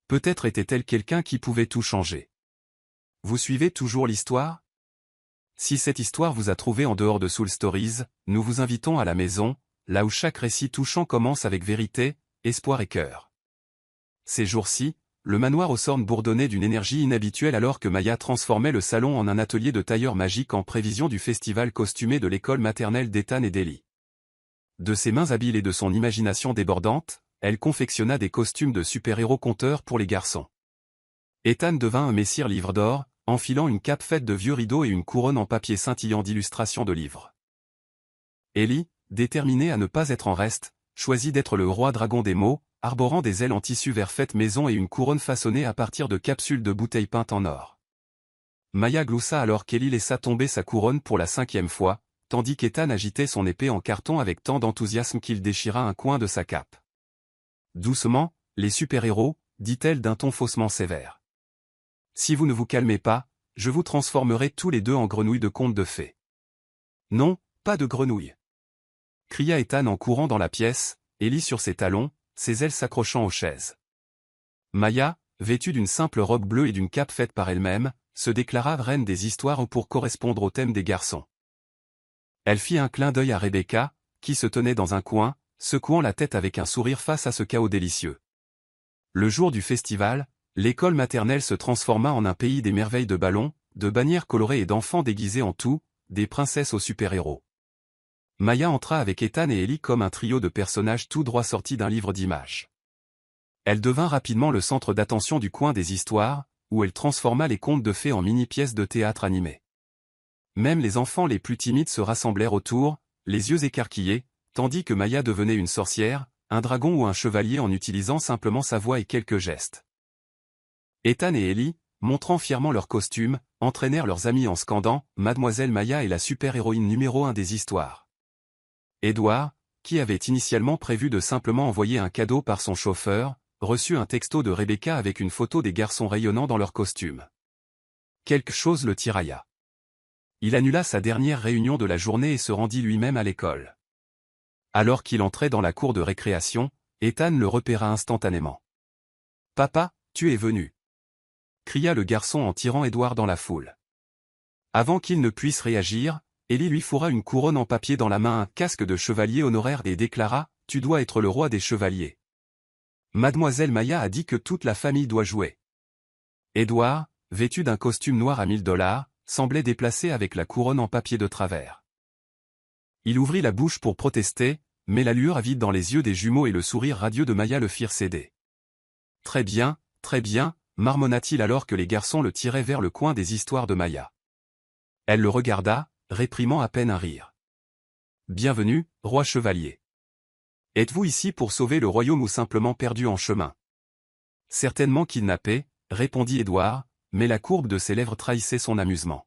Peut-être était-elle quelqu'un qui pouvait tout changer. Vous suivez toujours l'histoire? Si cette histoire vous a trouvé en dehors de Soul Stories, nous vous invitons à la maison, là où chaque récit touchant commence avec vérité, espoir et cœur. Ces jours-ci, le manoir Hawthorne bourdonnait d'une énergie inhabituelle alors que Maya transformait le salon en un atelier de tailleur magique en prévision du festival costumé de l'école maternelle d'Ethan et d'Ellie. De ses mains habiles et de son imagination débordante, elle confectionna des costumes de super-héros conteurs pour les garçons. Ethan devint un messire livre d'or, enfilant une cape faite de vieux rideaux et une couronne en papier scintillant d'illustrations de livres. Ellie, déterminée à ne pas être en reste, choisit d'être le roi dragon des mots, arborant des ailes en tissu vert faites maison et une couronne façonnée à partir de capsules de bouteilles peintes en or. Maya gloussa alors qu'Ellie laissa tomber sa couronne pour la 5e fois, tandis qu'Ethan agitait son épée en carton avec tant d'enthousiasme qu'il déchira un coin de sa cape. Doucement, les super-héros, dit-elle d'un ton faussement sévère. Si vous ne vous calmez pas, je vous transformerai tous les deux en grenouilles de conte de fées. Non, pas de grenouilles, cria Ethan en courant dans la pièce, Ellie sur ses talons, ses ailes s'accrochant aux chaises. Maya, vêtue d'une simple robe bleue et d'une cape faite par elle-même, se déclara reine des histoires pour correspondre au thème des garçons. Elle fit un clin d'œil à Rebecca, qui se tenait dans un coin, secouant la tête avec un sourire face à ce chaos délicieux. Le jour du festival, l'école maternelle se transforma en un pays des merveilles de ballons, de bannières colorées et d'enfants déguisés en tout, des princesses aux super-héros. Maya entra avec Ethan et Ellie comme un trio de personnages tout droit sortis d'un livre d'images. Elle devint rapidement le centre d'attention du coin des histoires, où elle transforma les contes de fées en mini-pièces de théâtre animées. Même les enfants les plus timides se rassemblèrent autour, les yeux écarquillés, tandis que Maya devenait une sorcière, un dragon ou un chevalier en utilisant simplement sa voix et quelques gestes. Ethan et Ellie, montrant fièrement leurs costumes, entraînèrent leurs amis en scandant « Mademoiselle Maya est la super-héroïne numéro 1 des histoires ». Edward, qui avait initialement prévu de simplement envoyer un cadeau par son chauffeur, reçut un texto de Rebecca avec une photo des garçons rayonnant dans leurs costumes. Quelque chose le tirailla. Il annula sa dernière réunion de la journée et se rendit lui-même à l'école. Alors qu'il entrait dans la cour de récréation, Ethan le repéra instantanément. « Papa, tu es venu !» cria le garçon en tirant Edward dans la foule. Avant qu'il ne puisse réagir, Ellie lui fourra une couronne en papier dans la main, un casque de chevalier honoraire et déclara « Tu dois être le roi des chevaliers. Mademoiselle Maya a dit que toute la famille doit jouer. » Edward, vêtu d'un costume noir à $1000, semblait déplacé avec la couronne en papier de travers. Il ouvrit la bouche pour protester, mais la lueur avide dans les yeux des jumeaux et le sourire radieux de Maya le firent céder. « Très bien, marmonna-t-il alors que les garçons le tiraient vers le coin des histoires de Maya. Elle le regarda, réprimant à peine un rire. « Bienvenue, roi chevalier. Êtes-vous ici pour sauver le royaume ou simplement perdu en chemin ?»« Certainement kidnappé, » répondit Edward, mais la courbe de ses lèvres trahissait son amusement.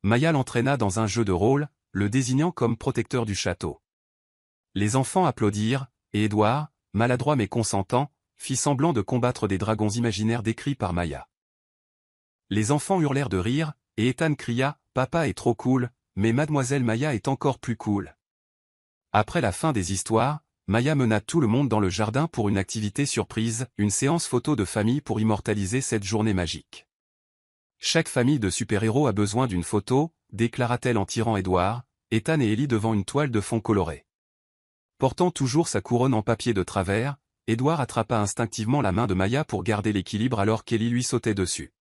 Maya l'entraîna dans un jeu de rôle, le désignant comme protecteur du château. Les enfants applaudirent, et Edward, maladroit mais consentant, fit semblant de combattre des dragons imaginaires décrits par Maya. Les enfants hurlèrent de rire, et Ethan cria « Papa est trop cool, mais Mademoiselle Maya est encore plus cool. » Après la fin des histoires, Maya mena tout le monde dans le jardin pour une activité surprise, une séance photo de famille pour immortaliser cette journée magique. Chaque famille de super-héros a besoin d'une photo, déclara-t-elle en tirant Edward, Ethan et Ellie devant une toile de fond colorée. Portant toujours sa couronne en papier de travers, Edward attrapa instinctivement la main de Maya pour garder l'équilibre alors qu'Ellie lui sautait dessus.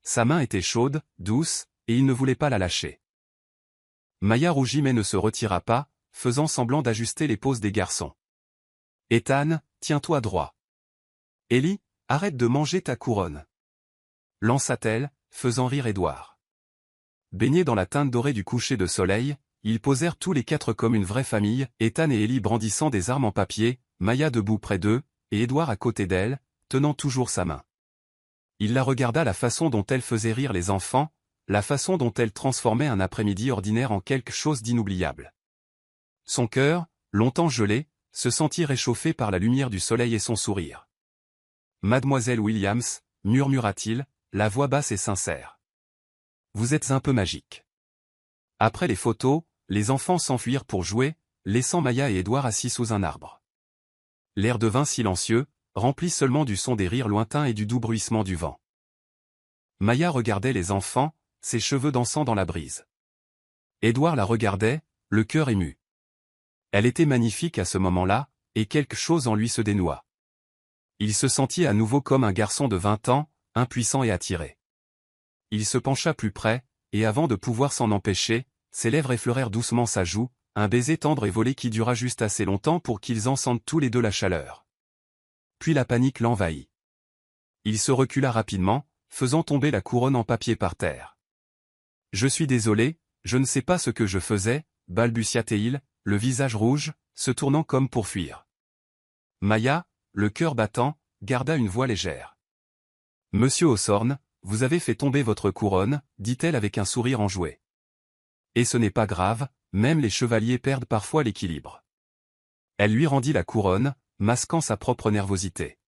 Sa main était chaude, douce, et il ne voulait pas la lâcher. Maya rougit mais ne se retira pas, faisant semblant d'ajuster les poses des garçons. « Ethan, tiens-toi droit. Ellie, arrête de manger ta couronne. » lança-t-elle, faisant rire Edward. Baignés dans la teinte dorée du coucher de soleil, ils posèrent tous les quatre comme une vraie famille, Ethan et Ellie brandissant des armes en papier, Maya debout près d'eux, et Edward à côté d'elle, tenant toujours sa main. Il la regarda la façon dont elle faisait rire les enfants, la façon dont elle transformait un après-midi ordinaire en quelque chose d'inoubliable. Son cœur, longtemps gelé, se sentit réchauffé par la lumière du soleil et son sourire. « Mademoiselle Williams, » murmura-t-il, la voix basse et sincère. « Vous êtes un peu magique. » Après les photos, les enfants s'enfuirent pour jouer, laissant Maya et Edward assis sous un arbre. L'air devint silencieux, rempli seulement du son des rires lointains et du doux bruissement du vent. Maya regardait les enfants, ses cheveux dansant dans la brise. Edward la regardait, le cœur ému. Elle était magnifique à ce moment-là, et quelque chose en lui se dénoua. Il se sentit à nouveau comme un garçon de 20 ans, impuissant et attiré. Il se pencha plus près, et avant de pouvoir s'en empêcher, ses lèvres effleurèrent doucement sa joue, un baiser tendre et volé qui dura juste assez longtemps pour qu'ils en sentent tous les deux la chaleur. Puis la panique l'envahit. Il se recula rapidement, faisant tomber la couronne en papier par terre. « Je suis désolé, je ne sais pas ce que je faisais, » balbutia-t-il, le visage rouge, se tournant comme pour fuir. Maya, le cœur battant, garda une voix légère. « Monsieur Hawthorne, vous avez fait tomber votre couronne, » dit-elle avec un sourire enjoué. « Et ce n'est pas grave, même les chevaliers perdent parfois l'équilibre. » Elle lui rendit la couronne, masquant sa propre nervosité.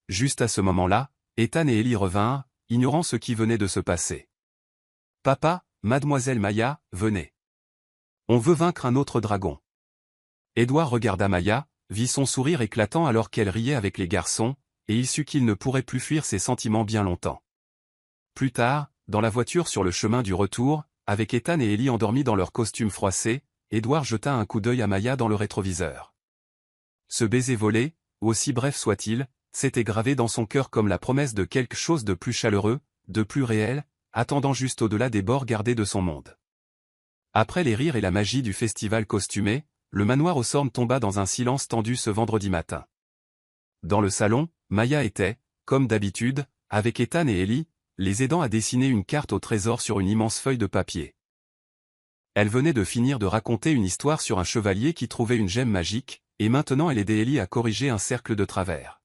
Juste à ce moment-là, Ethan et Ellie revinrent, ignorant ce qui venait de se passer. « Papa, mademoiselle Maya, venez. On veut vaincre un autre dragon. » Édouard regarda Maya, vit son sourire éclatant alors qu'elle riait avec les garçons, et il sut qu'il ne pourrait plus fuir ses sentiments bien longtemps. Plus tard, dans la voiture sur le chemin du retour, avec Ethan et Ellie endormis dans leurs costumes froissés, Édouard jeta un coup d'œil à Maya dans le rétroviseur. Ce baiser volé, aussi bref soit-il, s'était gravé dans son cœur comme la promesse de quelque chose de plus chaleureux, de plus réel, attendant juste au-delà des bords gardés de son monde. Après les rires et la magie du festival costumé, le manoir aux Sornes tomba dans un silence tendu ce vendredi matin. Dans le salon, Maya était, comme d'habitude, avec Ethan et Ellie, les aidant à dessiner une carte au trésor sur une immense feuille de papier. Elle venait de finir de raconter une histoire sur un chevalier qui trouvait une gemme magique, et maintenant elle aidait Ellie à corriger un cercle de travers.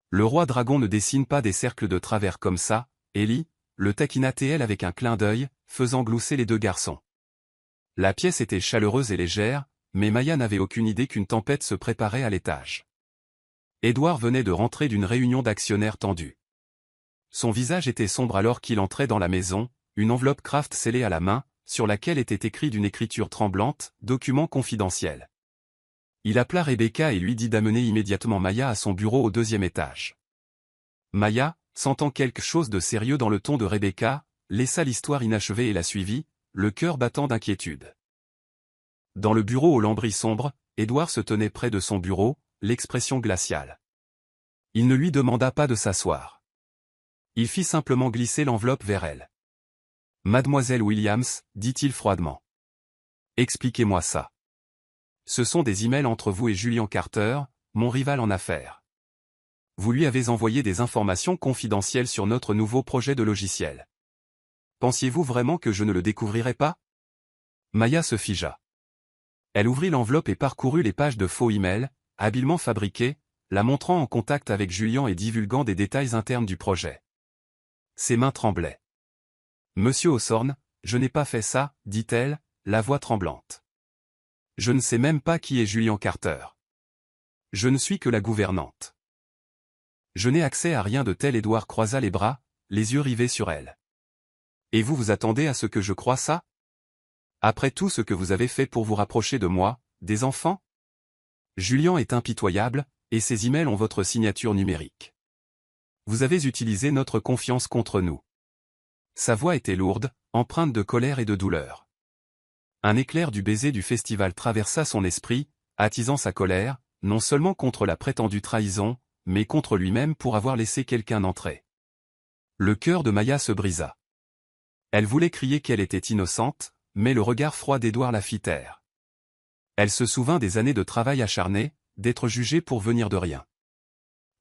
Le roi dragon ne dessine pas des cercles de travers comme ça, Ellie, le taquina-t-elle avec un clin d'œil, faisant glousser les deux garçons. La pièce était chaleureuse et légère, mais Maya n'avait aucune idée qu'une tempête se préparait à l'étage. Édouard venait de rentrer d'une réunion d'actionnaires tendus. Son visage était sombre alors qu'il entrait dans la maison, une enveloppe craft scellée à la main, sur laquelle était écrit d'une écriture tremblante, « Document confidentiel ». Il appela Rebecca et lui dit d'amener immédiatement Maya à son bureau au 2e étage. Maya, sentant quelque chose de sérieux dans le ton de Rebecca, laissa l'histoire inachevée et la suivit, le cœur battant d'inquiétude. Dans le bureau au lambris sombre, Édouard se tenait près de son bureau, l'expression glaciale. Il ne lui demanda pas de s'asseoir. Il fit simplement glisser l'enveloppe vers elle. « Mademoiselle Williams, dit-il froidement. Expliquez-moi ça. Ce sont des emails entre vous et Julian Carter, mon rival en affaires. Vous lui avez envoyé des informations confidentielles sur notre nouveau projet de logiciel. Pensiez-vous vraiment que je ne le découvrirais pas ?» Maya se figea. Elle ouvrit l'enveloppe et parcourut les pages de faux emails, habilement fabriqués, la montrant en contact avec Julian et divulguant des détails internes du projet. Ses mains tremblaient. « Monsieur Osborne, je n'ai pas fait ça, dit-elle, la voix tremblante. Je ne sais même pas qui est Julian Carter. Je ne suis que la gouvernante. Je n'ai accès à rien de tel. » Édouard croisa les bras, les yeux rivés sur elle. « Et vous vous attendez à ce que je croie ça? Après tout ce que vous avez fait pour vous rapprocher de moi, des enfants? Julian est impitoyable, et ces emails ont votre signature numérique. Vous avez utilisé notre confiance contre nous. » Sa voix était lourde, empreinte de colère et de douleur. Un éclair du baiser du festival traversa son esprit, attisant sa colère, non seulement contre la prétendue trahison, mais contre lui-même pour avoir laissé quelqu'un entrer. Le cœur de Maya se brisa. Elle voulait crier qu'elle était innocente, mais le regard froid d'Édouard la fit taire. Elle se souvint des années de travail acharné, d'être jugée pour venir de rien.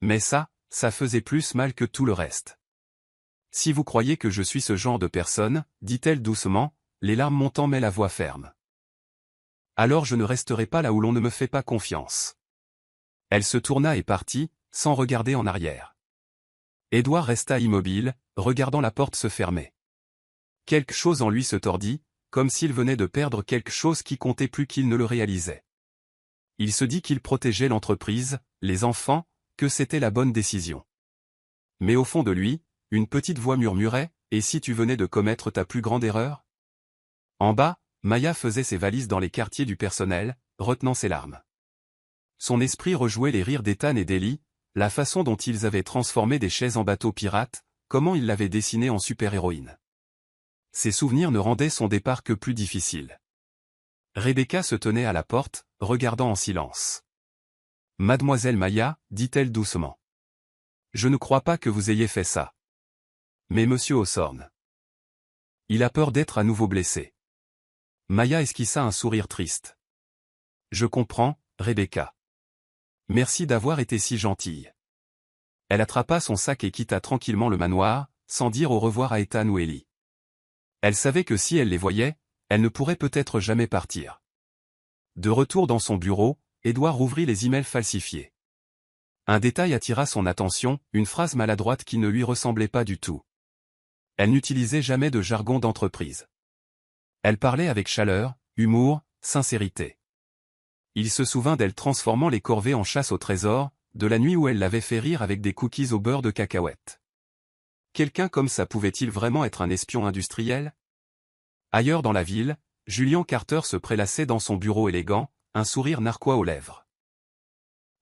Mais ça faisait plus mal que tout le reste. « Si vous croyez que je suis ce genre de personne, dit-elle doucement, les larmes montant mais la voix ferme. Alors je ne resterai pas là où l'on ne me fait pas confiance. » Elle se tourna et partit, sans regarder en arrière. Édouard resta immobile, regardant la porte se fermer. Quelque chose en lui se tordit, comme s'il venait de perdre quelque chose qui comptait plus qu'il ne le réalisait. Il se dit qu'il protégeait l'entreprise, les enfants, que c'était la bonne décision. Mais au fond de lui, une petite voix murmurait, « Et si tu venais de commettre ta plus grande erreur ?» En bas, Maya faisait ses valises dans les quartiers du personnel, retenant ses larmes. Son esprit rejouait les rires d'Ethan et d'Ellie, la façon dont ils avaient transformé des chaises en bateaux pirates, comment ils l'avaient dessinée en super-héroïne. Ces souvenirs ne rendaient son départ que plus difficile. Rebecca se tenait à la porte, regardant en silence. « Mademoiselle Maya, dit-elle doucement. Je ne crois pas que vous ayez fait ça. Mais monsieur Osborne. Il a peur d'être à nouveau blessé. » Maya esquissa un sourire triste. « Je comprends, Rebecca. Merci d'avoir été si gentille. » Elle attrapa son sac et quitta tranquillement le manoir, sans dire au revoir à Ethan ou Ellie. Elle savait que si elle les voyait, elle ne pourrait peut-être jamais partir. De retour dans son bureau, Édouard ouvrit les emails falsifiés. Un détail attira son attention, une phrase maladroite qui ne lui ressemblait pas du tout. Elle n'utilisait jamais de jargon d'entreprise. Elle parlait avec chaleur, humour, sincérité. Il se souvint d'elle transformant les corvées en chasse au trésor, de la nuit où elle l'avait fait rire avec des cookies au beurre de cacahuète. Quelqu'un comme ça pouvait-il vraiment être un espion industriel? Ailleurs dans la ville, Julian Carter se prélassait dans son bureau élégant, un sourire narquois aux lèvres.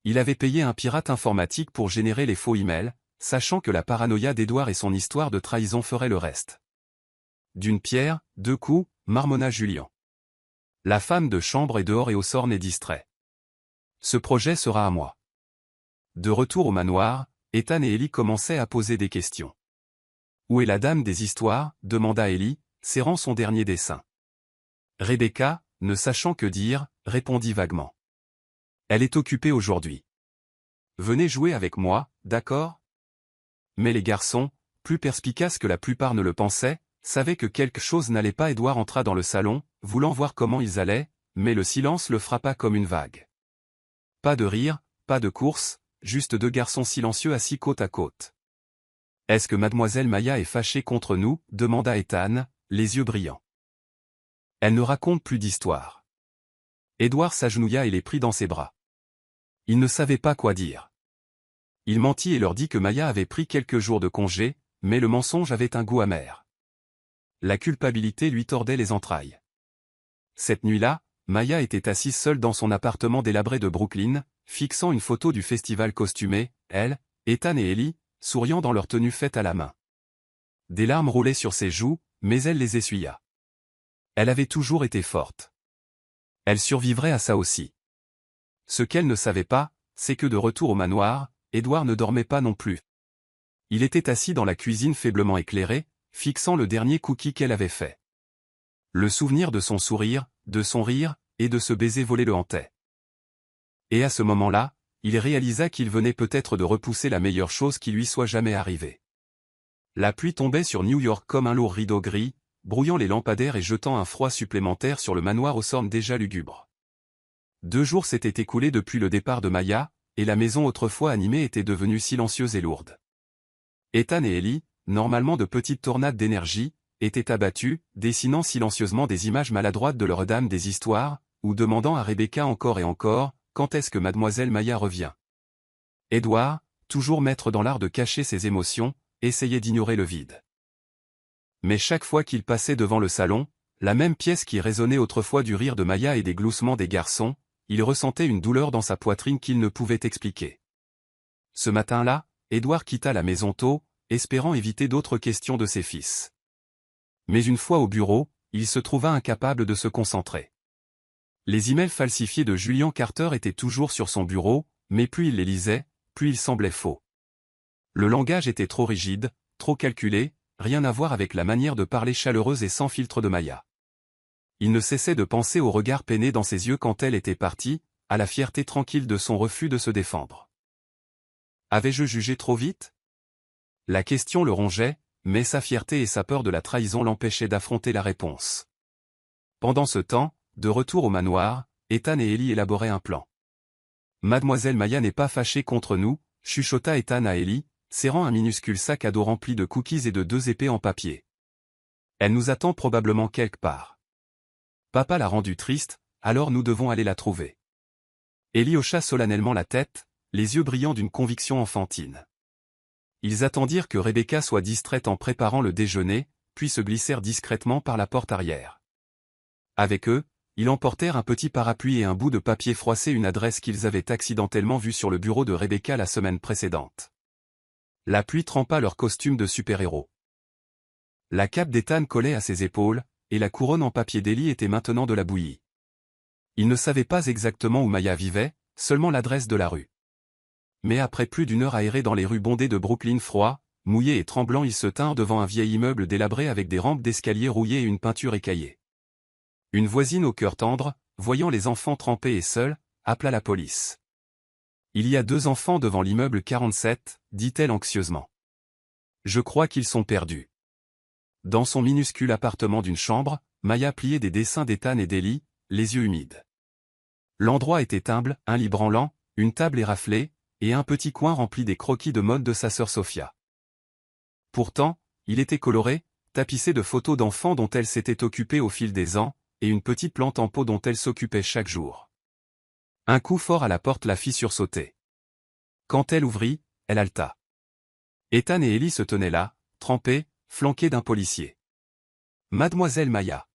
Il avait payé un pirate informatique pour générer les faux emails, sachant que la paranoïa d'Edward et son histoire de trahison feraient le reste. D'une pierre, deux coups, marmonna Julian. La femme de chambre est dehors et Hawthorne est distrait. Ce projet sera à moi. De retour au manoir, Ethan et Ellie commençaient à poser des questions. Où est la dame des histoires? Demanda Ellie, serrant son dernier dessin. Rebecca, ne sachant que dire, répondit vaguement. Elle est occupée aujourd'hui. Venez jouer avec moi, d'accord? Mais les garçons, plus perspicaces que la plupart ne le pensaient, savaient que quelque chose n'allait pas. Edward entra dans le salon, voulant voir comment ils allaient, mais le silence le frappa comme une vague. Pas de rire, pas de course, juste deux garçons silencieux assis côte à côte. « Est-ce que mademoiselle Maya est fâchée contre nous ?» demanda Ethan, les yeux brillants. « Elle ne raconte plus d'histoire. » Edward s'agenouilla et les prit dans ses bras. Il ne savait pas quoi dire. Il mentit et leur dit que Maya avait pris quelques jours de congé, mais le mensonge avait un goût amer. La culpabilité lui tordait les entrailles. Cette nuit-là, Maya était assise seule dans son appartement délabré de Brooklyn, fixant une photo du festival costumé, elle, Ethan et Ellie, souriant dans leur tenue faite à la main. Des larmes roulaient sur ses joues, mais elle les essuya. Elle avait toujours été forte. Elle survivrait à ça aussi. Ce qu'elle ne savait pas, c'est que de retour au manoir, Edward ne dormait pas non plus. Il était assis dans la cuisine faiblement éclairée, fixant le dernier cookie qu'elle avait fait. Le souvenir de son sourire, de son rire, et de ce baiser volé le hantait. Et à ce moment-là, il réalisa qu'il venait peut-être de repousser la meilleure chose qui lui soit jamais arrivée. La pluie tombait sur New York comme un lourd rideau gris, brouillant les lampadaires et jetant un froid supplémentaire sur le manoir Hawthorne déjà lugubre. 2 jours s'étaient écoulés depuis le départ de Maya, et la maison autrefois animée était devenue silencieuse et lourde. Ethan et Ellie, normalement de petites tornades d'énergie, étaient abattus, dessinant silencieusement des images maladroites de leur dame des histoires, ou demandant à Rebecca encore et encore, quand est-ce que mademoiselle Maya revient. Edward, toujours maître dans l'art de cacher ses émotions, essayait d'ignorer le vide. Mais chaque fois qu'il passait devant le salon, la même pièce qui résonnait autrefois du rire de Maya et des gloussements des garçons, il ressentait une douleur dans sa poitrine qu'il ne pouvait expliquer. Ce matin-là, Edward quitta la maison tôt, espérant éviter d'autres questions de ses fils. Mais une fois au bureau, il se trouva incapable de se concentrer. Les emails falsifiés de Julian Carter étaient toujours sur son bureau, mais plus il les lisait, plus ils semblaient faux. Le langage était trop rigide, trop calculé, rien à voir avec la manière de parler chaleureuse et sans filtre de Maya. Il ne cessait de penser au regard peiné dans ses yeux quand elle était partie, à la fierté tranquille de son refus de se défendre. Avais-je jugé trop vite? La question le rongeait, mais sa fierté et sa peur de la trahison l'empêchaient d'affronter la réponse. Pendant ce temps, de retour au manoir, Ethan et Ellie élaboraient un plan. Mademoiselle Maya n'est pas fâchée contre nous, chuchota Ethan à Ellie, serrant un minuscule sac à dos rempli de cookies et de 2 épées en papier. Elle nous attend probablement quelque part. Papa l'a rendue triste, alors nous devons aller la trouver. Ellie hocha solennellement la tête, les yeux brillants d'une conviction enfantine. Ils attendirent que Rebecca soit distraite en préparant le déjeuner, puis se glissèrent discrètement par la porte arrière. Avec eux, ils emportèrent un petit parapluie et un bout de papier froissé, une adresse qu'ils avaient accidentellement vue sur le bureau de Rebecca la semaine précédente. La pluie trempa leur costume de super-héros. La cape d'Ethan collait à ses épaules, et la couronne en papier d'Ellie était maintenant de la bouillie. Ils ne savaient pas exactement où Maya vivait, seulement l'adresse de la rue. Mais après plus d'1 heure aérés dans les rues bondées de Brooklyn froid, mouillés et tremblants, ils se tinrent devant un vieil immeuble délabré avec des rampes d'escalier rouillées et une peinture écaillée. Une voisine au cœur tendre, voyant les enfants trempés et seuls, appela la police. « Il y a 2 enfants devant l'immeuble 47, dit-elle anxieusement. Je crois qu'ils sont perdus. » Dans son minuscule appartement d'une chambre, Maya pliait des dessins d'Ethan et d'Ellie, les yeux humides. L'endroit était humble, un lit branlant, une table éraflée, et un petit coin rempli des croquis de mode de sa sœur Sophia. Pourtant, il était coloré, tapissé de photos d'enfants dont elle s'était occupée au fil des ans, et une petite plante en pot dont elle s'occupait chaque jour. Un coup fort à la porte la fit sursauter. Quand elle ouvrit, elle halta. Ethan et Ellie se tenaient là, trempés, flanqués d'un policier. « Mademoiselle Maya !»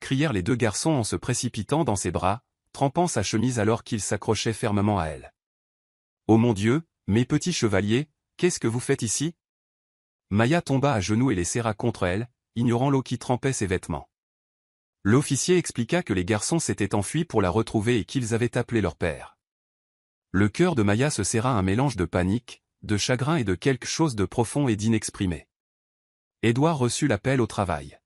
crièrent les deux garçons en se précipitant dans ses bras, trempant sa chemise alors qu'il s'accrochait fermement à elle. « Oh mon Dieu, mes petits chevaliers, qu'est-ce que vous faites ici ?» Maya tomba à genoux et les serra contre elle, ignorant l'eau qui trempait ses vêtements. L'officier expliqua que les garçons s'étaient enfuis pour la retrouver et qu'ils avaient appelé leur père. Le cœur de Maya se serra un mélange de panique, de chagrin et de quelque chose de profond et d'inexprimé. Édouard reçut l'appel au travail.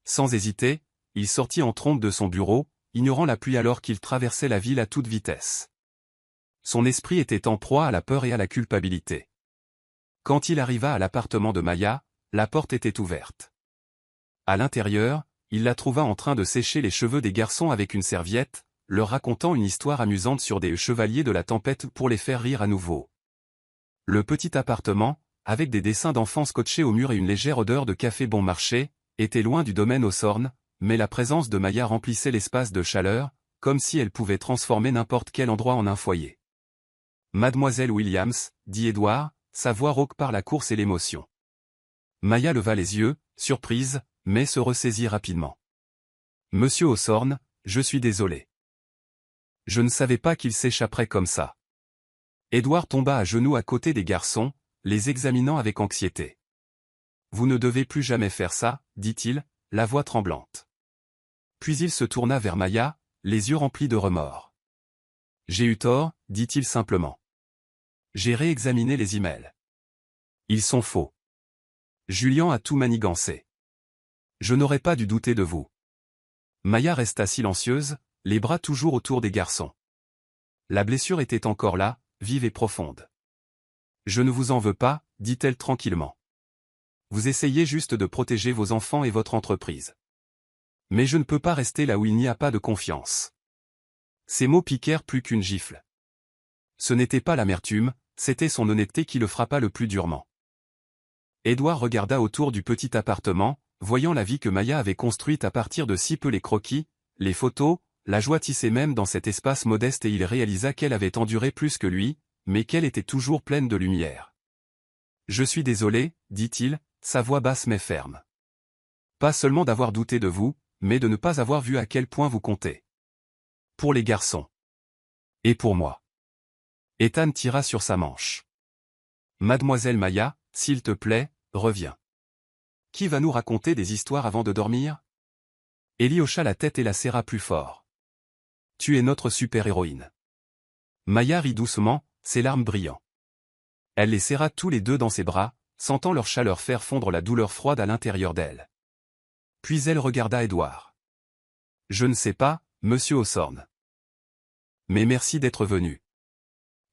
Sans hésiter, il sortit en trombe de son bureau, ignorant la pluie alors qu'il traversait la ville à toute vitesse. Son esprit était en proie à la peur et à la culpabilité. Quand il arriva à l'appartement de Maya, la porte était ouverte. À l'intérieur, il la trouva en train de sécher les cheveux des garçons avec une serviette, leur racontant une histoire amusante sur des chevaliers de la tempête pour les faire rire à nouveau. Le petit appartement, avec des dessins d'enfants scotchés au mur et une légère odeur de café bon marché, était loin du domaine Hawthorne, mais la présence de Maya remplissait l'espace de chaleur, comme si elle pouvait transformer n'importe quel endroit en un foyer. « Mademoiselle Williams », dit Édouard, sa voix rauque par la course et l'émotion. Maya leva les yeux, surprise, mais se ressaisit rapidement. « Monsieur Hawthorne, je suis désolé. Je ne savais pas qu'il s'échapperait comme ça. » Édouard tomba à genoux à côté des garçons, les examinant avec anxiété. « Vous ne devez plus jamais faire ça, dit-il, la voix tremblante. Puis il se tourna vers Maya, les yeux remplis de remords. « J'ai eu tort, dit-il simplement. J'ai réexaminé les emails. Ils sont faux. Julien a tout manigancé. Je n'aurais pas dû douter de vous. » Maya resta silencieuse, les bras toujours autour des garçons. La blessure était encore là, vive et profonde. « Je ne vous en veux pas, dit-elle tranquillement. Vous essayez juste de protéger vos enfants et votre entreprise. Mais je ne peux pas rester là où il n'y a pas de confiance. » Ces mots piquèrent plus qu'une gifle. Ce n'était pas l'amertume, c'était son honnêteté qui le frappa le plus durement. Édouard regarda autour du petit appartement, voyant la vie que Maya avait construite à partir de si peu les croquis, les photos, la joie tissée même dans cet espace modeste et il réalisa qu'elle avait enduré plus que lui, mais qu'elle était toujours pleine de lumière. « Je suis désolé, dit-il, sa voix basse mais ferme. Pas seulement d'avoir douté de vous, mais de ne pas avoir vu à quel point vous comptez. Pour les garçons. Et pour moi. » Ethan tira sur sa manche. « Mademoiselle Maya, s'il te plaît, reviens. Qui va nous raconter des histoires avant de dormir ?» Ellie hocha la tête et la serra plus fort. « Tu es notre super-héroïne. » Maya rit doucement, ses larmes brillant. Elle les serra tous les deux dans ses bras, sentant leur chaleur faire fondre la douleur froide à l'intérieur d'elle. Puis elle regarda Édouard. « Je ne sais pas, monsieur Hawthorne. Mais merci d'être venu. »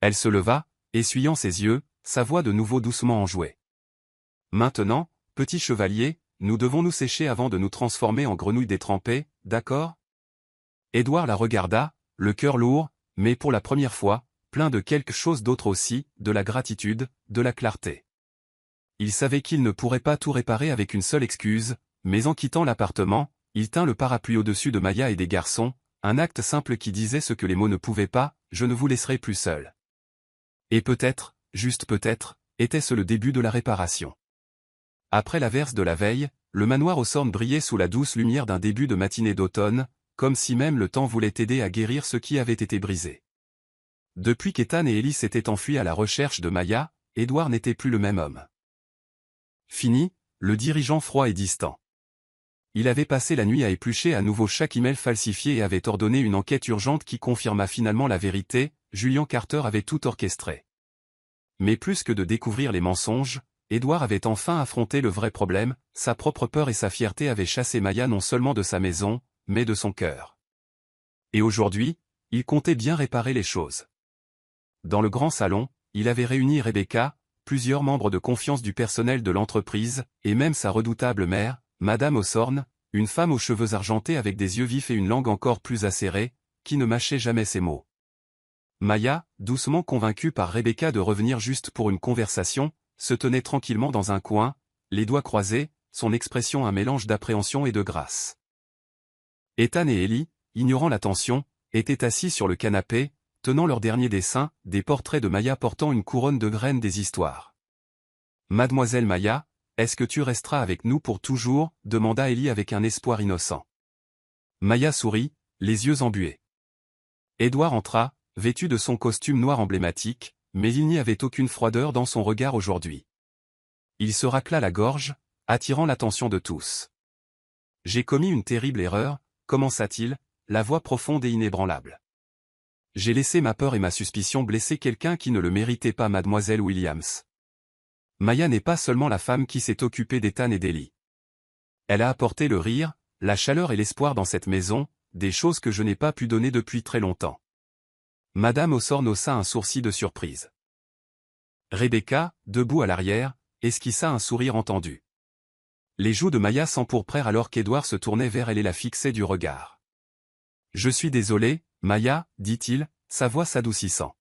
Elle se leva, essuyant ses yeux, sa voix de nouveau doucement enjouée. « Maintenant, petit chevalier, nous devons nous sécher avant de nous transformer en grenouilles détrempées, d'accord ?» Édouard la regarda, le cœur lourd, mais pour la première fois, plein de quelque chose d'autre aussi, de la gratitude, de la clarté. Il savait qu'il ne pourrait pas tout réparer avec une seule excuse, mais en quittant l'appartement, il tint le parapluie au-dessus de Maya et des garçons, un acte simple qui disait ce que les mots ne pouvaient pas, « Je ne vous laisserai plus seul. » Et peut-être, juste peut-être, était-ce le début de la réparation. Après l'averse de la veille, le manoir Hawthorne brillait sous la douce lumière d'un début de matinée d'automne, comme si même le temps voulait aider à guérir ce qui avait été brisé. Depuis qu'Ethan et Ellie s'étaient enfuis à la recherche de Maya, Édouard n'était plus le même homme. Fini, le dirigeant froid et distant. Il avait passé la nuit à éplucher à nouveau chaque email falsifié et avait ordonné une enquête urgente qui confirma finalement la vérité, Julian Carter avait tout orchestré. Mais plus que de découvrir les mensonges, Édouard avait enfin affronté le vrai problème, sa propre peur et sa fierté avaient chassé Maya non seulement de sa maison, mais de son cœur. Et aujourd'hui, il comptait bien réparer les choses. Dans le grand salon, il avait réuni Rebecca, plusieurs membres de confiance du personnel de l'entreprise, et même sa redoutable mère, Madame Hawthorne, une femme aux cheveux argentés avec des yeux vifs et une langue encore plus acérée, qui ne mâchait jamais ses mots. Maya, doucement convaincue par Rebecca de revenir juste pour une conversation, se tenait tranquillement dans un coin, les doigts croisés, son expression un mélange d'appréhension et de grâce. Ethan et Ellie, ignorant la tension, étaient assis sur le canapé, tenant leur dernier dessin, des portraits de Maya portant une couronne de graines des histoires. « Mademoiselle Maya, est-ce que tu resteras avec nous pour toujours ?» demanda Ellie avec un espoir innocent. Maya sourit, les yeux embués. Édouard entra, vêtu de son costume noir emblématique, mais il n'y avait aucune froideur dans son regard aujourd'hui. Il se racla la gorge, attirant l'attention de tous. « J'ai commis une terrible erreur », commença-t-il, la voix profonde et inébranlable. « J'ai laissé ma peur et ma suspicion blesser quelqu'un qui ne le méritait pas, mademoiselle Williams. Maya n'est pas seulement la femme qui s'est occupée d'Ethan et d'Ellie. Elle a apporté le rire, la chaleur et l'espoir dans cette maison, des choses que je n'ai pas pu donner depuis très longtemps. » Madame Hawthorne haussa un sourcil de surprise. Rebecca, debout à l'arrière, esquissa un sourire entendu. Les joues de Maya s'empourprèrent alors qu'Édouard se tournait vers elle et la fixait du regard. « Je suis désolé, Maya, dit-il, sa voix s'adoucissant.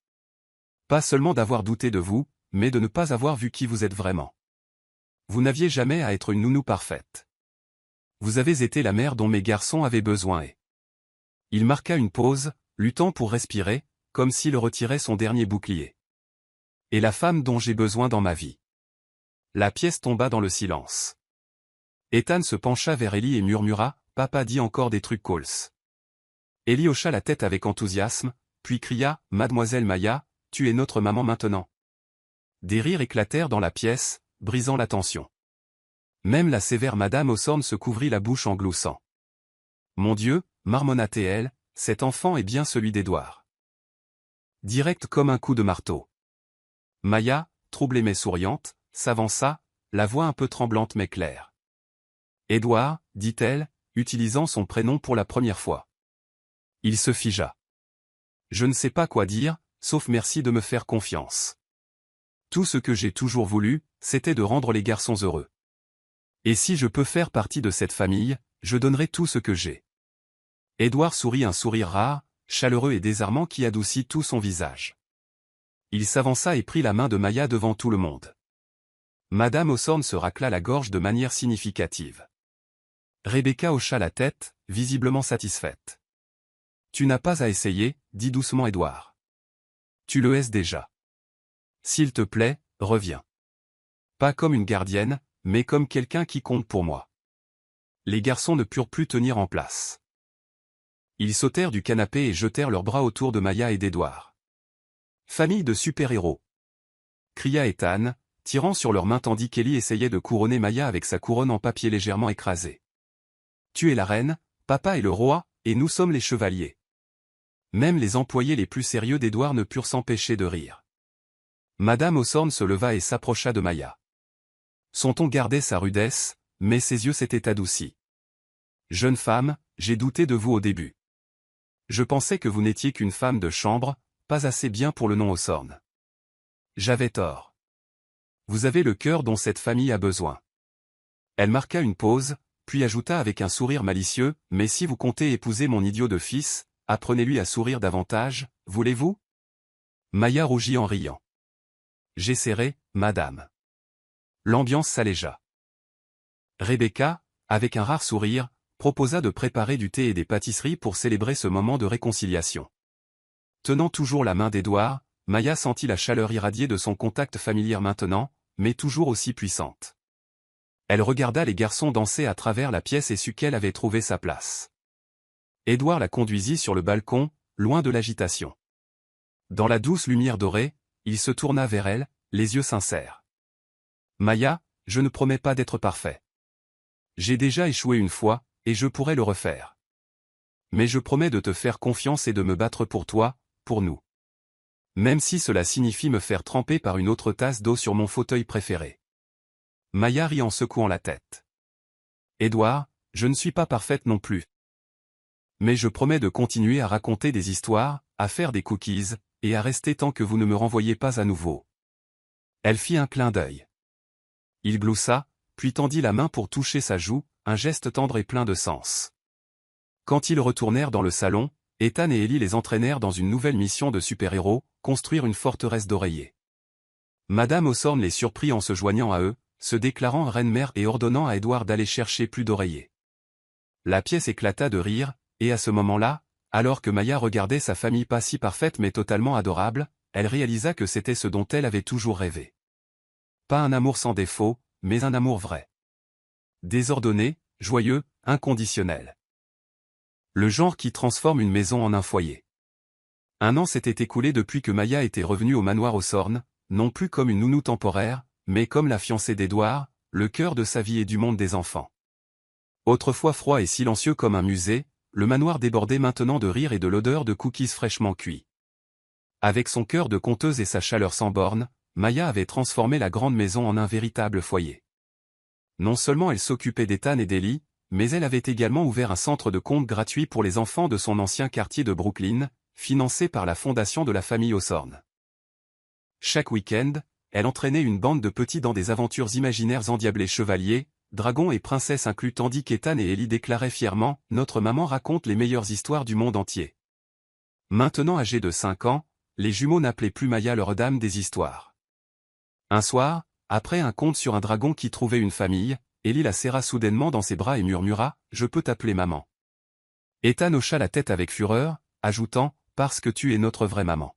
Pas seulement d'avoir douté de vous, mais de ne pas avoir vu qui vous êtes vraiment. Vous n'aviez jamais à être une nounou parfaite. Vous avez été la mère dont mes garçons avaient besoin et... » Il marqua une pause, luttant pour respirer, comme s'il retirait son dernier bouclier. « Et la femme dont j'ai besoin dans ma vie. » La pièce tomba dans le silence. Ethan se pencha vers Ellie et murmura, « Papa dit encore des trucs cols. » Ellie hocha la tête avec enthousiasme, puis cria, « Mademoiselle Maya, tu es notre maman maintenant. » Des rires éclatèrent dans la pièce, brisant la tension. Même la sévère Madame Hawthorne se couvrit la bouche en gloussant. « Mon Dieu, marmonna-t-elle, cet enfant est bien celui d'Édouard. » Direct comme un coup de marteau. Maya, troublée mais souriante, s'avança, la voix un peu tremblante mais claire. « Édouard, dit-elle, utilisant son prénom pour la première fois. Il se figea. Je ne sais pas quoi dire, sauf merci de me faire confiance. Tout ce que j'ai toujours voulu, c'était de rendre les garçons heureux. Et si je peux faire partie de cette famille, je donnerai tout ce que j'ai. » Édouard sourit un sourire rare, chaleureux et désarmant qui adoucit tout son visage. Il s'avança et prit la main de Maya devant tout le monde. Madame Hawthorne se racla la gorge de manière significative. Rebecca hocha la tête, visiblement satisfaite. « Tu n'as pas à essayer, dit doucement Édouard. Tu le es déjà. S'il te plaît, reviens. Pas comme une gardienne, mais comme quelqu'un qui compte pour moi. » Les garçons ne purent plus tenir en place. Ils sautèrent du canapé et jetèrent leurs bras autour de Maya et d'Édouard. « Famille de super-héros !» cria Ethan, tirant sur leurs mains tandis qu'Ellie essayait de couronner Maya avec sa couronne en papier légèrement écrasée. « Tu es la reine, papa est le roi, et nous sommes les chevaliers. » Même les employés les plus sérieux d'Édouard ne purent s'empêcher de rire. Madame Hawthorne se leva et s'approcha de Maya. Son ton gardait sa rudesse, mais ses yeux s'étaient adoucis. « Jeune femme, j'ai douté de vous au début. Je pensais que vous n'étiez qu'une femme de chambre, pas assez bien pour le nom Hawthorne. J'avais tort. Vous avez le cœur dont cette famille a besoin. » Elle marqua une pause, puis ajouta avec un sourire malicieux, « Mais si vous comptez épouser mon idiot de fils, apprenez-lui à sourire davantage, voulez-vous ?» Maya rougit en riant. « J'essaierai, madame. » L'ambiance s'allégea. Rebecca, avec un rare sourire, proposa de préparer du thé et des pâtisseries pour célébrer ce moment de réconciliation. Tenant toujours la main d'Édouard, Maya sentit la chaleur irradiée de son contact familier maintenant, mais toujours aussi puissante. Elle regarda les garçons danser à travers la pièce et sut qu'elle avait trouvé sa place. Édouard la conduisit sur le balcon, loin de l'agitation. Dans la douce lumière dorée, il se tourna vers elle, les yeux sincères. « Maya, je ne promets pas d'être parfait. J'ai déjà échoué une fois, et je pourrais le refaire. Mais je promets de te faire confiance et de me battre pour toi, pour nous. Même si cela signifie me faire tremper par une autre tasse d'eau sur mon fauteuil préféré. » Maya rit en secouant la tête. « Édouard, je ne suis pas parfaite non plus. Mais je promets de continuer à raconter des histoires, à faire des cookies, et à rester tant que vous ne me renvoyez pas à nouveau. » Elle fit un clin d'œil. Il gloussa, puis tendit la main pour toucher sa joue, un geste tendre et plein de sens. Quand ils retournèrent dans le salon, Ethan et Ellie les entraînèrent dans une nouvelle mission de super-héros, construire une forteresse d'oreillers. Madame Hawthorne les surprit en se joignant à eux, se déclarant reine-mère et ordonnant à Édouard d'aller chercher plus d'oreillers. La pièce éclata de rire, et à ce moment-là, Alors que Maya regardait sa famille pas si parfaite mais totalement adorable, elle réalisa que c'était ce dont elle avait toujours rêvé. Pas un amour sans défaut, mais un amour vrai. Désordonné, joyeux, inconditionnel. Le genre qui transforme une maison en un foyer. Un an s'était écoulé depuis que Maya était revenue au manoir Hawthorne, non plus comme une nounou temporaire, mais comme la fiancée d'Edward, le cœur de sa vie et du monde des enfants. Autrefois froid et silencieux comme un musée, le manoir débordait maintenant de rire et de l'odeur de cookies fraîchement cuits. Avec son cœur de conteuse et sa chaleur sans borne, Maya avait transformé la grande maison en un véritable foyer. Non seulement elle s'occupait d'Ethan et d'Ellie, mais elle avait également ouvert un centre de contes gratuit pour les enfants de son ancien quartier de Brooklyn, financé par la fondation de la famille Hawthorne. Chaque week-end, elle entraînait une bande de petits dans des aventures imaginaires endiablés chevaliers, dragons et princesses inclus tandis qu'Ethan et Ellie déclaraient fièrement « Notre maman raconte les meilleures histoires du monde entier ». Maintenant âgés de 5 ans, les jumeaux n'appelaient plus Maya leur dame des histoires. Un soir, après un conte sur un dragon qui trouvait une famille, Ellie la serra soudainement dans ses bras et murmura « Je peux t'appeler maman ». Ethan hocha la tête avec fureur, ajoutant « Parce que tu es notre vraie maman ».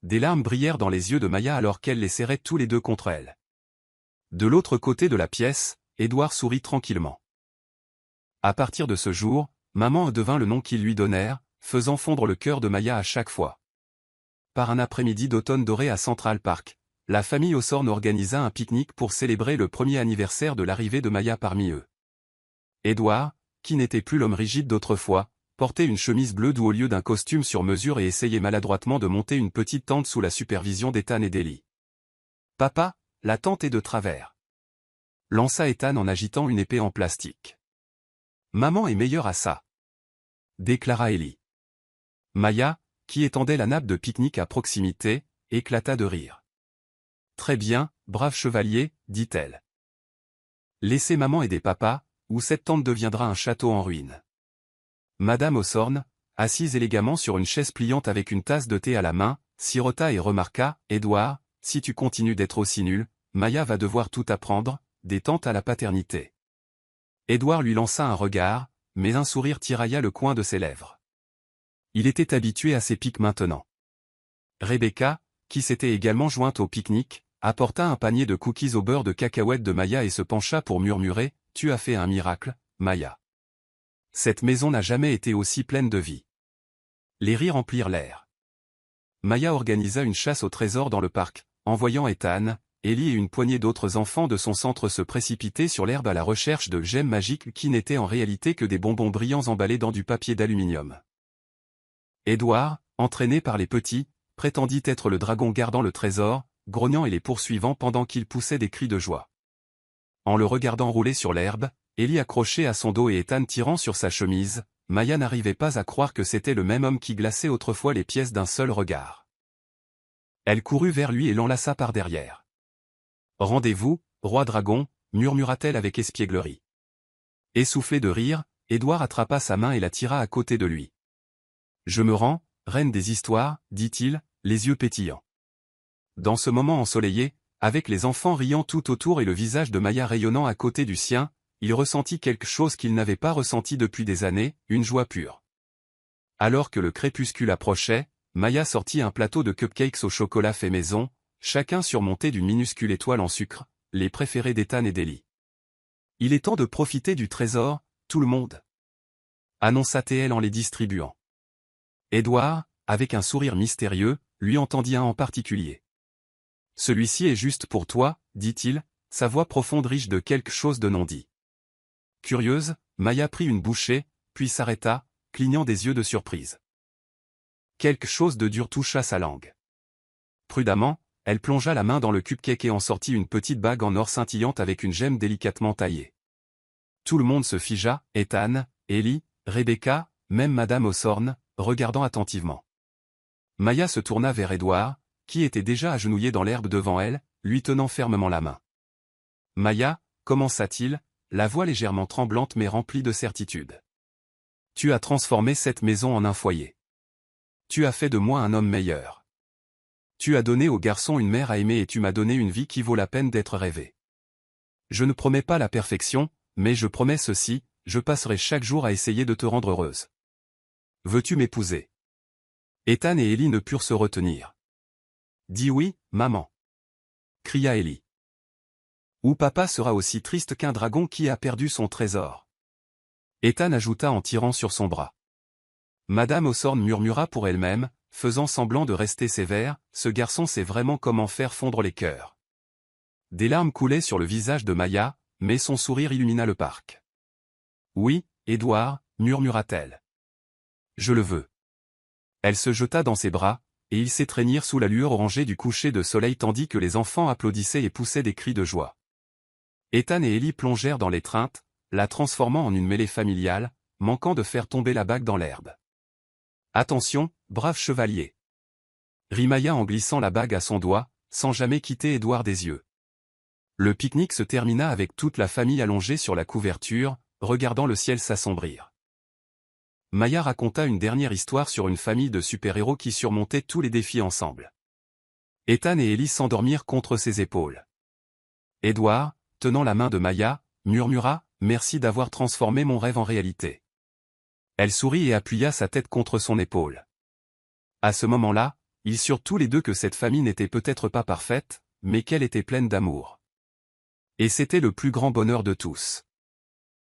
Des larmes brillèrent dans les yeux de Maya alors qu'elle les serrait tous les deux contre elle. De l'autre côté de la pièce, Edward sourit tranquillement. À partir de ce jour, maman devint le nom qu'ils lui donnèrent, faisant fondre le cœur de Maya à chaque fois. Par un après-midi d'automne doré à Central Park, la famille Hawthorne organisa un pique-nique pour célébrer le premier anniversaire de l'arrivée de Maya parmi eux. Edward, qui n'était plus l'homme rigide d'autrefois, portait une chemise bleue d'où au lieu d'un costume sur mesure et essayait maladroitement de monter une petite tente sous la supervision d'Ethan et d'Ellie. « Papa, la tente est de travers. » lança Ethan en agitant une épée en plastique. « Maman est meilleure à ça. » déclara Ellie. Maya, qui étendait la nappe de pique-nique à proximité, éclata de rire. « Très bien, brave chevalier, dit-elle. Laissez maman aider papa, ou cette tente deviendra un château en ruine. » Madame Hawthorne, assise élégamment sur une chaise pliante avec une tasse de thé à la main, sirota et remarqua « Edward, si tu continues d'être aussi nul, Maya va devoir tout apprendre, des tantes à la paternité. » Edward lui lança un regard, mais un sourire tirailla le coin de ses lèvres. Il était habitué à ces piques maintenant. Rebecca, qui s'était également jointe au pique-nique, apporta un panier de cookies au beurre de cacahuète de Maya et se pencha pour murmurer « Tu as fait un miracle, Maya. » Cette maison n'a jamais été aussi pleine de vie. Les rires remplirent l'air. Maya organisa une chasse au trésor dans le parc, envoyant Ethan, Ellie et une poignée d'autres enfants de son centre se précipiter sur l'herbe à la recherche de gemmes magiques qui n'étaient en réalité que des bonbons brillants emballés dans du papier d'aluminium. Edward, entraîné par les petits, prétendit être le dragon gardant le trésor, grognant et les poursuivant pendant qu'ils poussaient des cris de joie. En le regardant rouler sur l'herbe, Ellie accrochée à son dos et Ethan tirant sur sa chemise, Maya n'arrivait pas à croire que c'était le même homme qui glaçait autrefois les pièces d'un seul regard. Elle courut vers lui et l'enlaça par derrière. « Rendez-vous, roi dragon » murmura-t-elle avec espièglerie. Essoufflé de rire, Edward attrapa sa main et la tira à côté de lui. « Je me rends, reine des histoires, dit-il, les yeux pétillants. » Dans ce moment ensoleillé, avec les enfants riant tout autour et le visage de Maya rayonnant à côté du sien, il ressentit quelque chose qu'il n'avait pas ressenti depuis des années, une joie pure. Alors que le crépuscule approchait, Maya sortit un plateau de cupcakes au chocolat fait maison, chacun surmonté d'une minuscule étoile en sucre, les préférés d'Ethan et d'Ellie. « Il est temps de profiter du trésor, tout le monde !» annonça-t-elle en les distribuant. Edward, avec un sourire mystérieux, lui entendit un en particulier. « Celui-ci est juste pour toi, dit-il, sa voix profonde riche de quelque chose de non dit. Curieuse, Maya prit une bouchée, puis s'arrêta, clignant des yeux de surprise. Quelque chose de dur toucha sa langue. Prudemment, elle plongea la main dans le cupcake et en sortit une petite bague en or scintillante avec une gemme délicatement taillée. Tout le monde se figea, Ethan, Ellie, Rebecca, même Madame Hawthorne, regardant attentivement. Maya se tourna vers Edward, qui était déjà agenouillé dans l'herbe devant elle, lui tenant fermement la main. « Maya, commença-t-il, la voix légèrement tremblante mais remplie de certitude. Tu as transformé cette maison en un foyer. Tu as fait de moi un homme meilleur. Tu as donné au garçon une mère à aimer et tu m'as donné une vie qui vaut la peine d'être rêvée. Je ne promets pas la perfection, mais je promets ceci, je passerai chaque jour à essayer de te rendre heureuse. veux-tu m'épouser? Ethan et Ellie ne purent se retenir. Dis oui, maman, cria Ellie. Ou papa sera aussi triste qu'un dragon qui a perdu son trésor. Ethan ajouta en tirant sur son bras. Madame Hawthorne murmura pour elle-même, faisant semblant de rester sévère, ce garçon sait vraiment comment faire fondre les cœurs. Des larmes coulaient sur le visage de Maya, mais son sourire illumina le parc. Oui, Édouard, murmura-t-elle. Je le veux. Elle se jeta dans ses bras, et ils s'étreignirent sous la lueur orangée du coucher de soleil tandis que les enfants applaudissaient et poussaient des cris de joie. Ethan et Ellie plongèrent dans l'étreinte, la transformant en une mêlée familiale, manquant de faire tomber la bague dans l'herbe. Attention, brave chevalier, rit Maya en glissant la bague à son doigt, sans jamais quitter Édouard des yeux. Le pique-nique se termina avec toute la famille allongée sur la couverture, regardant le ciel s'assombrir. Maya raconta une dernière histoire sur une famille de super-héros qui surmontait tous les défis ensemble. Ethan et Ellie s'endormirent contre ses épaules. Édouard, tenant la main de Maya, murmura « Merci d'avoir transformé mon rêve en réalité ». Elle sourit et appuya sa tête contre son épaule. À ce moment-là, ils surent tous les deux que cette famille n'était peut-être pas parfaite, mais qu'elle était pleine d'amour. Et c'était le plus grand bonheur de tous.